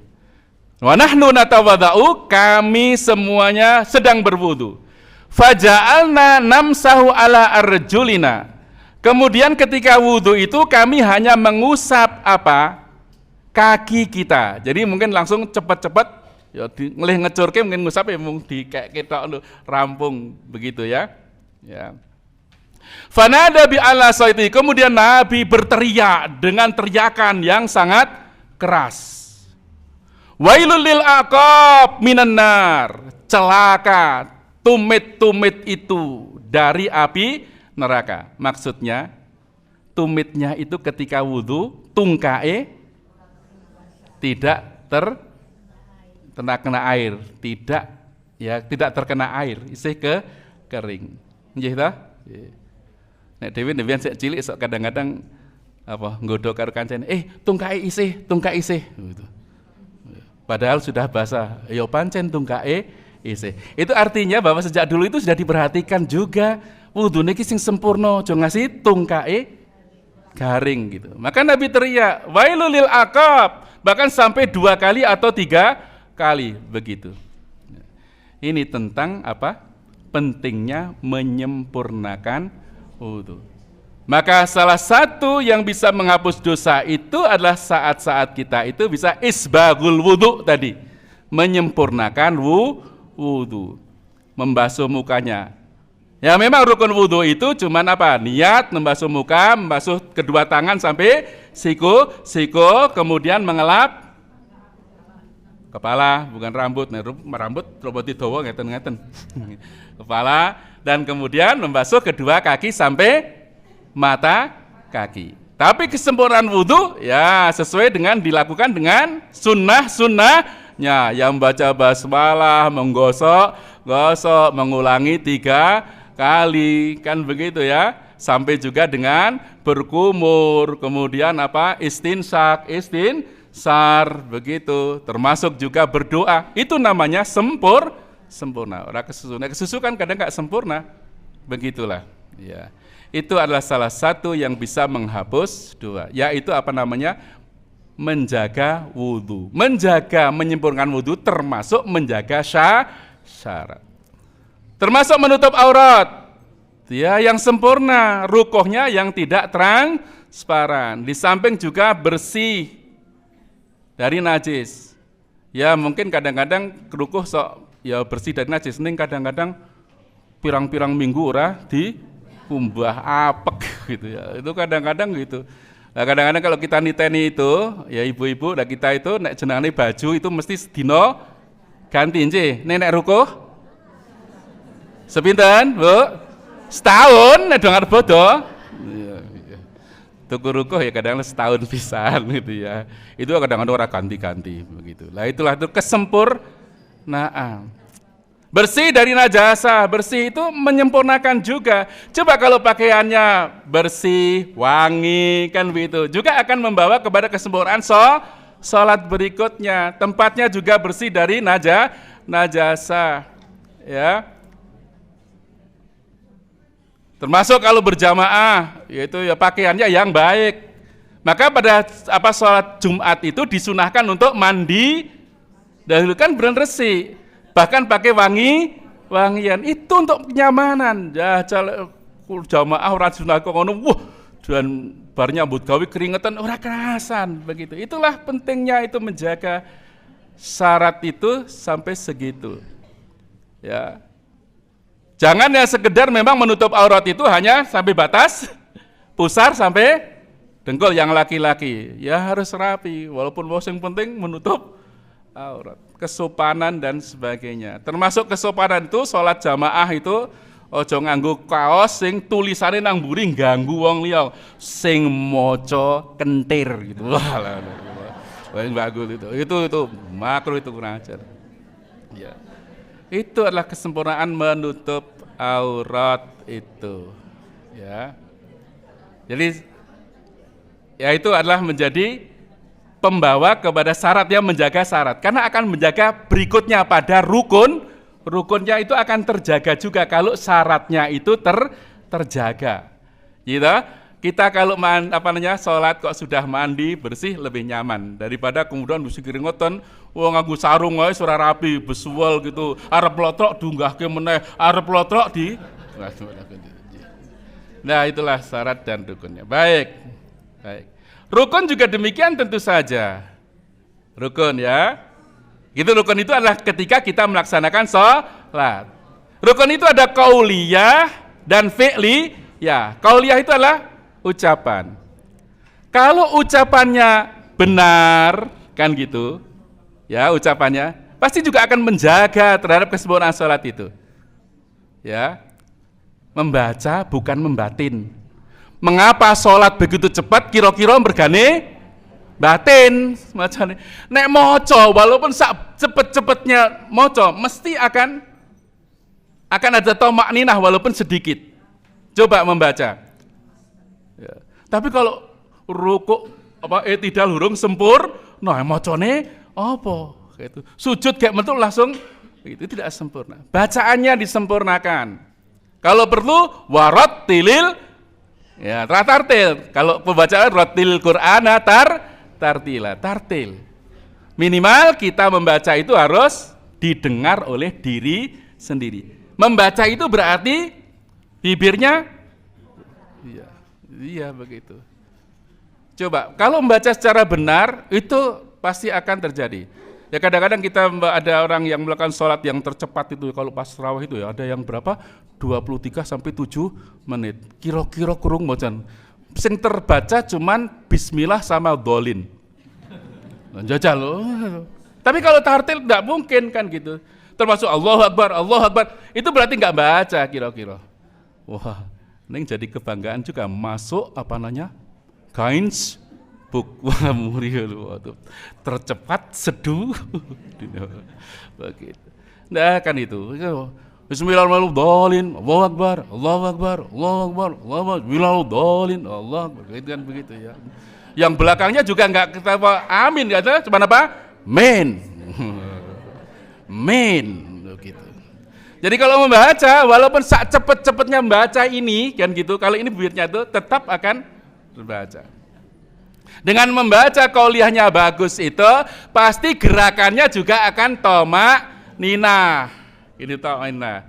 Wa nahnu natawadau, kami semuanya sedang berwudu. Faja'alna namsahu ala arjulina. Kemudian ketika wudhu itu kami hanya mengusap apa? Kaki kita. Jadi mungkin langsung cepat-cepat ya ngelih ngecurke mungkin ngusap ya mung di kayak ketok rampung begitu ya. Ya. Fanada bi ala saiti. Kemudian Nabi berteriak dengan teriakan yang sangat keras. Wailul lil aqab minan nar. Celaka tumit-tumit itu dari api neraka. Maksudnya tumitnya itu ketika wudhu tungkae tidak terkena air, tidak terkena air, isih kering. Nggih ta? Nek dhewe nebian sik cilik sok kadang-kadang apa nggodho karo kancane, tungkae isih gitu. Padahal sudah basah. Ya pancen tungkae isih. Itu artinya bahwa sejak dulu itu sudah diperhatikan juga wudhu niki sing sempurna, aja ngasih tungkae garing gitu. Maka Nabi teriak, wailul lil aqab, bahkan sampai 2 kali atau 3 kali begitu. Ini tentang apa? Pentingnya menyempurnakan wudhu. Maka salah satu yang bisa menghapus dosa itu adalah saat-saat kita itu bisa isbagul wudhu tadi, menyempurnakan wudhu, membasuh mukanya. Ya memang rukun wudhu itu cuman apa? Niat, membasuh muka, membasuh kedua tangan sampai siku, kemudian mengelap kepala, bukan rambut. Nah, rambut roboti dawa ngeten. Kepala, dan kemudian membasuh kedua kaki sampai mata kaki. Tapi kesempurnaan wudhu ya sesuai dengan dilakukan dengan sunnahnya, yang baca basmalah, menggosok, mengulangi 3 kali, kan begitu ya, sampai juga dengan berkumur, kemudian apa? Istinsar begitu, termasuk juga berdoa. Itu namanya sempurna. Orang kesusu kan kadang nggak sempurna, begitulah. Ya, itu adalah salah satu yang bisa menghapus doa, yaitu apa namanya? Menjaga wudhu, menyempurnakan wudhu, termasuk menjaga syarat. Termasuk menutup aurat, ya yang sempurna, rukuhnya yang tidak transparan. Di samping juga bersih dari najis. Ya mungkin kadang-kadang rukuh sok ya bersih dari najis, ning kadang-kadang pirang-pirang minggu ora dikumbah apek gitu ya. Itu kadang-kadang gitu. Nah, kadang-kadang kalau kita niteni itu, ya ibu-ibu, nah kita itu nek jenenge baju itu mesti sedina ganti nggih. Nek rukuh sepinten, Bu? Setahun nek dongar bodo. Iya. Tuku rukuh ya kadang setahun pisan gitu ya. Itu kadang-kadang ora ganti-ganti begitu. Lah itulah itu kesempurnaan. Bersih dari najasa, bersih itu menyempurnakan juga. Coba kalau pakaiannya bersih, wangi, kan begitu. Juga akan membawa kepada kesempurnaan salat berikutnya. Tempatnya juga bersih dari najasa. Ya. Termasuk kalau berjamaah, yaitu ya pakaiannya yang baik. Maka pada sholat Jumat itu disunahkan untuk mandi, dahulu kan bersih, bahkan pakai wangian. Itu untuk kenyamanan. Ya jamaah orang sunah kok ngono, dan bar nyambut gawe keringetan ora kerasan begitu. Itulah pentingnya itu menjaga syarat itu sampai segitu. Ya. Jangan ya sekedar memang menutup aurat itu hanya sampai batas pusar sampai dengkul yang laki-laki. Ya harus rapi, walaupun yang penting menutup aurat. Kesopanan dan sebagainya. Termasuk kesopanan itu sholat jamaah itu ojo nganggo kaos sing tulisane nang mburi ganggu wong liya, sing maca kentir gitu. Wah, bagus itu. Itu makruh, itu kurang ajar. Ya. Itu adalah kesempurnaan menutup aurat itu. Ya. Jadi ya itu adalah menjadi pembawa kepada syarat, yang menjaga syarat, karena akan menjaga berikutnya pada rukunnya itu akan terjaga juga kalau syaratnya itu terjaga. Gitu. Kita kalau sholat kok sudah mandi bersih lebih nyaman daripada kemudian mesti keringetan, nganggo sarung wae ora rapi, besual gitu, arep lotrok diunggahke meneh, arep lotrok di. Nah, itulah syarat dan rukunnya. Baik. Rukun juga demikian tentu saja. Rukun ya. Gitu, rukun itu adalah ketika kita melaksanakan sholat. Rukun itu ada qauliyah dan fi'li. Ya, qauliyah itu adalah ucapan. Kalau ucapannya benar, kan gitu. Ya, ucapannya pasti juga akan menjaga terhadap kesempurnaan sholat itu. Ya. Membaca bukan membatin. Mengapa sholat begitu cepat kira-kira mergane batin macam nek moco walaupun sak cepet-cepetnya moco mesti akan ada tamakninah walaupun sedikit. Coba membaca. Ya. Tapi kalau rukuk i'tidal hurung sempur, nah mocone apa gitu. Sujud kayak betul langsung itu tidak sempurna. Bacaannya disempurnakan. Kalau perlu warattilil ya, tartil. Kalau pembacaan rattil Qur'ana tartil. Minimal kita membaca itu harus didengar oleh diri sendiri. Membaca itu berarti bibirnya iya begitu. Coba kalau membaca secara benar itu pasti akan terjadi. Ya kadang-kadang kita ada orang yang melakukan sholat yang tercepat itu, kalau pas rawih itu ya ada yang berapa? 23 sampai 7 menit. Kira-kira kurung bocan. Sing terbaca cuman bismillah sama dolin. Jajal loh. Tapi kalau tartil tidak mungkin kan gitu. Termasuk Allahu Akbar. Itu berarti nggak baca kira-kira. Wah, ini jadi kebanggaan juga masuk Guinness Book. Wah, tercepat seduh. Begitu. Nah, kan itu. Bismillahirrahmanirrahim. Allahu Akbar. Bismillahirrahmanirrahim. Allah begitu kan begitu ya. Yang belakangnya juga enggak kita amin kata, cuma apa? Men begitu. Jadi kalau membaca walaupun sak cepet-cepetnya membaca ini kan gitu, kalau ini bibirnya itu tetap akan terbaca. Dengan membaca qauliyahnya bagus itu pasti gerakannya juga akan tamakninah. Ini tamakninah.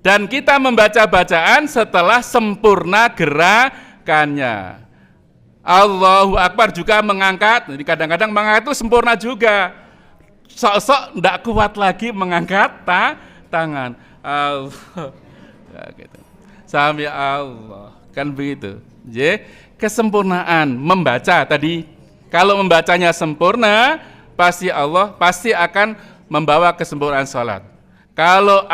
Dan kita membaca bacaan setelah sempurna gerakannya. Allahu Akbar juga mengangkat. Jadi kadang-kadang mengangkat itu sempurna juga. Sok-sok tidak kuat lagi mengangkat tangan. Allah. Ya, gitu. Sami Allah. Kan begitu. Jadi kesempurnaan membaca tadi, kalau membacanya sempurna pasti Allah pasti akan membawa kesempurnaan sholat. Kalau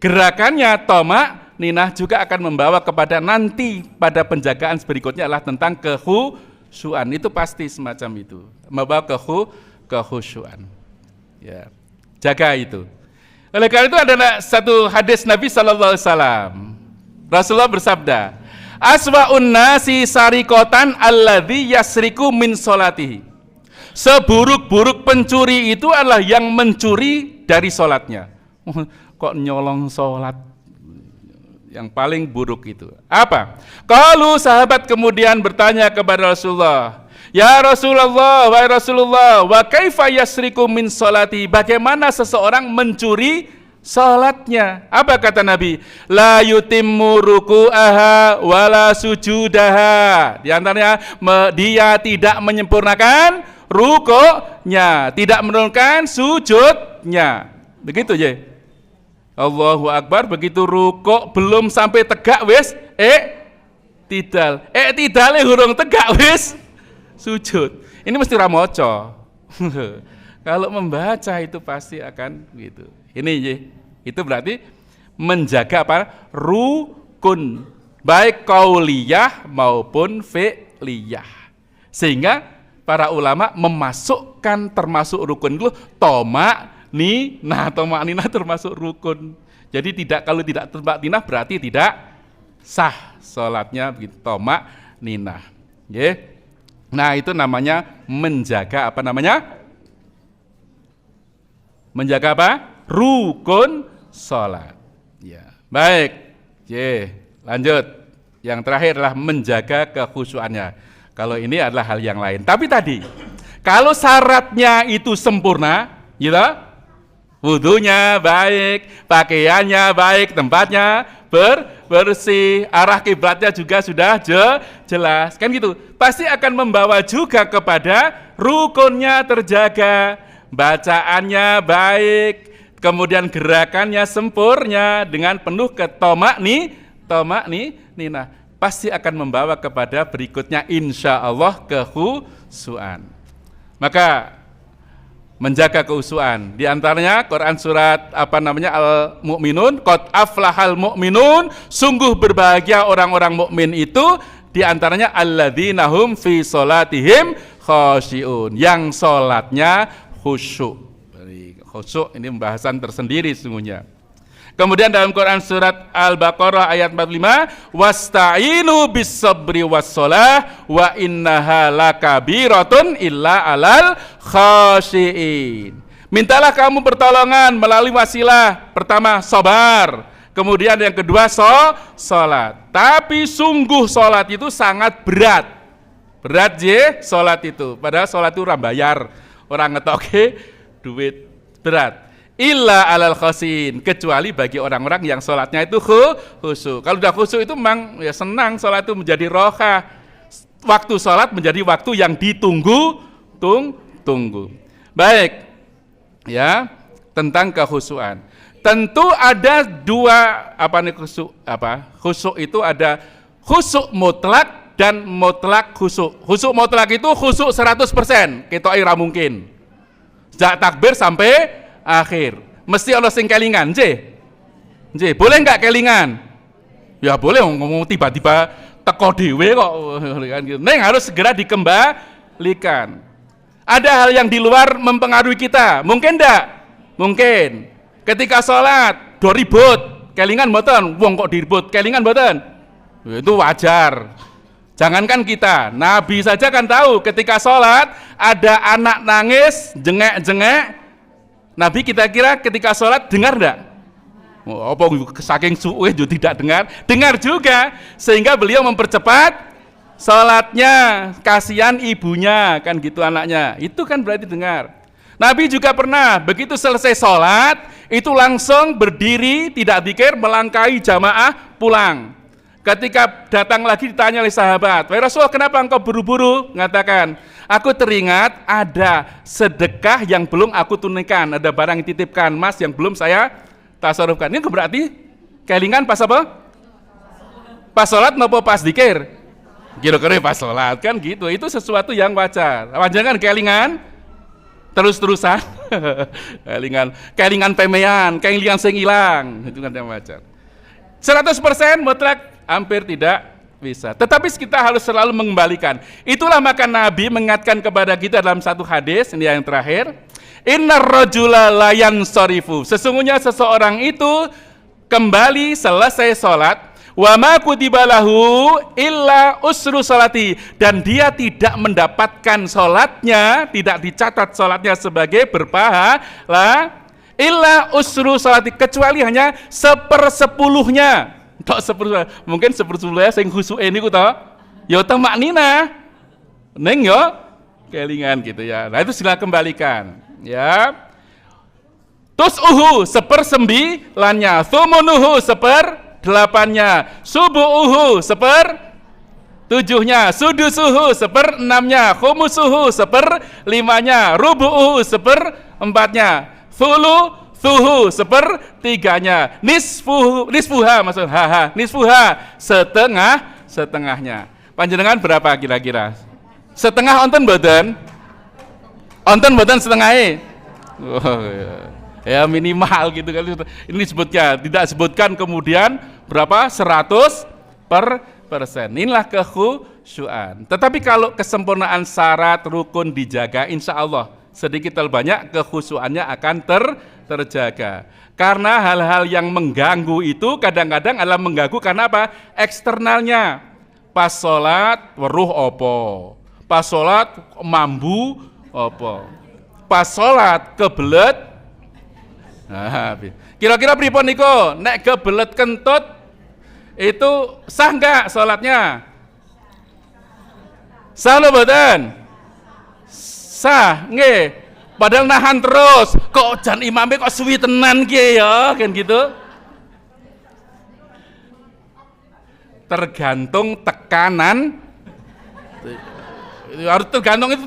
gerakannya tamakninah juga akan membawa kepada nanti pada penjagaan berikutnya adalah tentang kekhusyuan. Itu pasti semacam itu, membawa kekhusyuan. Ya, jaga itu. Oleh karena itu ada satu hadis Nabi SAW. Rasulullah bersabda, aswa'un nasi sarikotan alladzi yasriku min solatihi. Seburuk-buruk pencuri itu adalah yang mencuri dari solatnya. Kok nyolong solat? Yang paling buruk itu apa? Kalau sahabat kemudian bertanya kepada Rasulullah, ya Rasulullah, wahai Rasulullah, wa kaifa yasriku min solati? Bagaimana seseorang mencuri salatnya? Apa kata Nabi? La yutimmu ruku'aha wala sujudaha. Di antaranya dia tidak menyempurnakan rukuknya, tidak menurunkan sujudnya. Begitu ya. Allahu Akbar, begitu rukuk belum sampai tegak wis Tidal. Tidale hurung tegak wis sujud. Ini mesti ra maca. Kalau membaca itu pasti akan gitu. Ini itu berarti menjaga apa? Rukun, baik qauliyah maupun fi'liyah. Sehingga para ulama memasukkan termasuk rukun itu tomak-ninah termasuk rukun. Jadi kalau tidak tomak-ninah berarti tidak sah salatnya begitu, tomak-ninah. Nggih. Nah, itu namanya menjaga apa namanya? Menjaga apa? Rukun salat. Ya. Baik. Lanjut. Yang terakhir adalah menjaga kekhusyuannya. Kalau ini adalah hal yang lain. Tapi tadi, kalau syaratnya itu sempurna, gitu, wudunya baik, pakaiannya baik, tempatnya bersih, arah kiblatnya juga sudah jelas, kan gitu. Pasti akan membawa juga kepada rukunnya terjaga, bacaannya baik, kemudian gerakannya sempurna dengan penuh tomak-ninah. Pasti akan membawa kepada berikutnya insya Allah kekhusyuan. Maka menjaga kekhusyuan di antaranya Quran surat Al-Mu'minun, qad aflahal mu'minun, sungguh berbahagia orang-orang mukmin itu, di antaranya alladzina hum fi sholatihim khasyi'un, yang sholatnya khusyuk. Khusyuk ini pembahasan tersendiri sesungguhnya. Kemudian dalam Quran surat Al-Baqarah ayat 45, wasta'inu bis-sabri was-shalah wa innaha lakabiratun illa 'alal khasyiin. Mintalah kamu pertolongan melalui wasilah. Pertama sabar, kemudian yang kedua salat. Tapi sungguh salat itu sangat berat. Berat salat itu. Padahal salat itu orang bayar, orang ngetoke duit, berat. Illa alal khasyin, kecuali bagi orang-orang yang sholatnya itu khusyuk. Kalau udah khusyuk itu memang ya senang, sholat itu menjadi roha. Waktu sholat menjadi waktu yang ditunggu. Baik, ya, tentang kekhusyuan. Tentu ada dua khusyuk itu ada khusyuk mutlak dan mutlak khusyuk. Khusyuk mutlak itu khusyuk 100%, kita ira mungkin. Sejak takbir sampai akhir, mesti ono sing kelingan, boleh nggak kelingan? Ya boleh, ngomong tiba-tiba teko dhewe kok, neng harus segera dikembalikan. Ada hal yang di luar mempengaruhi kita, mungkin enggak? Mungkin. Ketika sholat, do ribut, kelingan mboten, wong kok diribut, kelingan mboten? Itu wajar. Jangankan kita, Nabi saja kan tahu ketika sholat ada anak nangis, jengek-jengek. Nabi kita kira ketika sholat dengar enggak? Apa saking suwe juga tidak dengar juga, sehingga beliau mempercepat sholatnya, kasihan ibunya, kan gitu anaknya, itu kan berarti dengar. Nabi juga pernah begitu selesai sholat itu langsung berdiri, tidak dzikir, melangkahi jamaah pulang. Ketika datang lagi ditanya oleh sahabat, wahai Rasul, kenapa engkau buru-buru? Mengatakan, aku teringat ada sedekah yang belum aku tunaikan, ada barang yang dititipkan mas yang belum saya tasarrufkan. Ini berarti kelingan pas apa? Pas sholat maupun pas dzikir? Kira-kira pas sholat, kan gitu. Itu sesuatu yang wajar. Wajar kan kelingan? Terus-terusan? kelingan pemean, kelingan sing ilang, itu kan yang wajar. 100% mutlak hampir tidak bisa. Tetapi kita harus selalu mengembalikan. Itulah maka Nabi mengingatkan kepada kita dalam satu hadis, ini yang terakhir, innar rajula la yansarifu, sesungguhnya seseorang itu kembali selesai sholat, wa ma kutiba lahu illa usru salati, dan dia tidak mendapatkan sholatnya, tidak dicatat sholatnya sebagai berpahala, illa usru salati, kecuali hanya 1/10-nya. Tok 1/10, mungkin 1/10 sing khusyuk niku to ya tamaknina ning yo kelingan gitu ya. Nah itu sila kembalikan ya. Tus'uhu 1/9-nya, thumunuhu 1/8-nya, subu'uhu 1/7-nya, sudusuhu 1/6-nya, khumusuhu 1/5-nya, rubu'uhu 1/4-nya, thuluhu 1/3-nya, nisfuha maksud nisfuha 1/2 setengahnya. Panjenengan berapa kira-kira? Setengah onten mboten? Onten mboten setengahnya? Oh, ya minimal gitu kan. Ini disebutnya, tidak sebutkan kemudian berapa? 100%. Inilah kekhusyuan. Tetapi kalau kesempurnaan syarat rukun dijaga, insya Allah sedikit atau banyak kekhusyuannya akan terjaga. Karena hal-hal yang mengganggu itu kadang-kadang adalah mengganggu karena apa? Eksternalnya. Pas sholat weruh opo, pas sholat mambu opo, pas sholat kebelet. Nah, kira-kira pripun niku? Nek kebelet kentut itu sah enggak sholatnya? Sah lho mboten? Sah, nggih. Padahal nahan terus. Kok jan imame kok suwi tenan ki ya, kan gitu. Tergantung tekanan. Harus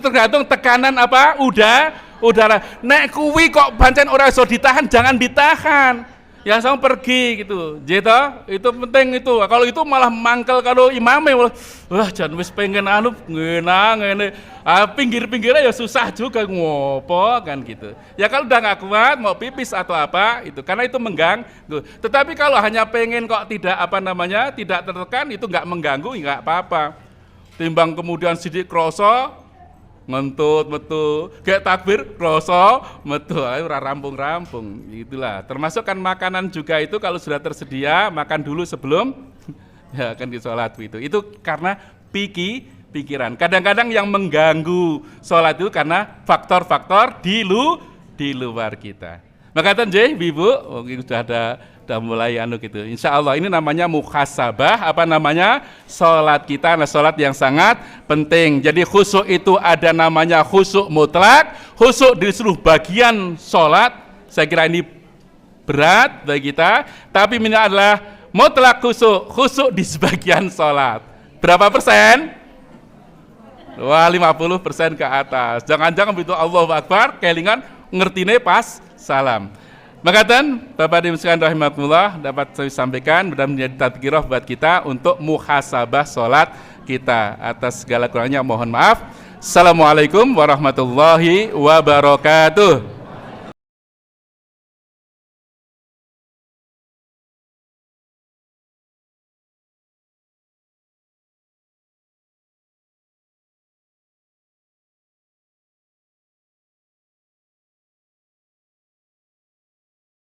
tergantung tekanan apa? Udara. Nek kuwi kok pancen ora iso ditahan, jangan ditahan. Ya sama pergi gitu. Gitu, itu penting itu. Kalau itu malah mangkel kalau imame, wah jan wis pengen anu ngene. Pinggir-pinggirnya ya susah juga ngopo kan gitu. Ya kalau udah nggak kuat mau pipis atau apa itu karena itu mengganggu. Tetapi kalau hanya pengen kok tidak tidak tertekan itu nggak mengganggu nggak apa-apa. Timbang kemudian sidik kroso ngentut metu kayak takbir kroso metu ayo rampung itulah. Termasuk kan makanan juga itu kalau sudah tersedia makan dulu sebelum ya kan di sholat itu karena pikiran. Kadang-kadang yang mengganggu sholat itu karena faktor-faktor di luar kita. Maka nggih Ibu, sudah mulai gitu. Insya Allah ini namanya muhasabah, sholat kita, sholat yang sangat penting. Jadi khusyuk itu ada namanya khusyuk mutlak, khusyuk di seluruh bagian sholat. Saya kira ini berat bagi kita, tapi ini adalah mutlak khusyuk di sebagian sholat. Berapa persen? Wah 50% ke atas. Jangan-jangan begitu Allahu Akbar, kelingan ngertine pas salam. Maka Bapak Ibu sekalian rahimakumullah dapat saya sampaikan mudah menjadi tadhkirah buat kita untuk muhasabah sholat kita. Atas segala kurangnya mohon maaf. Assalamualaikum warahmatullahi wabarakatuh.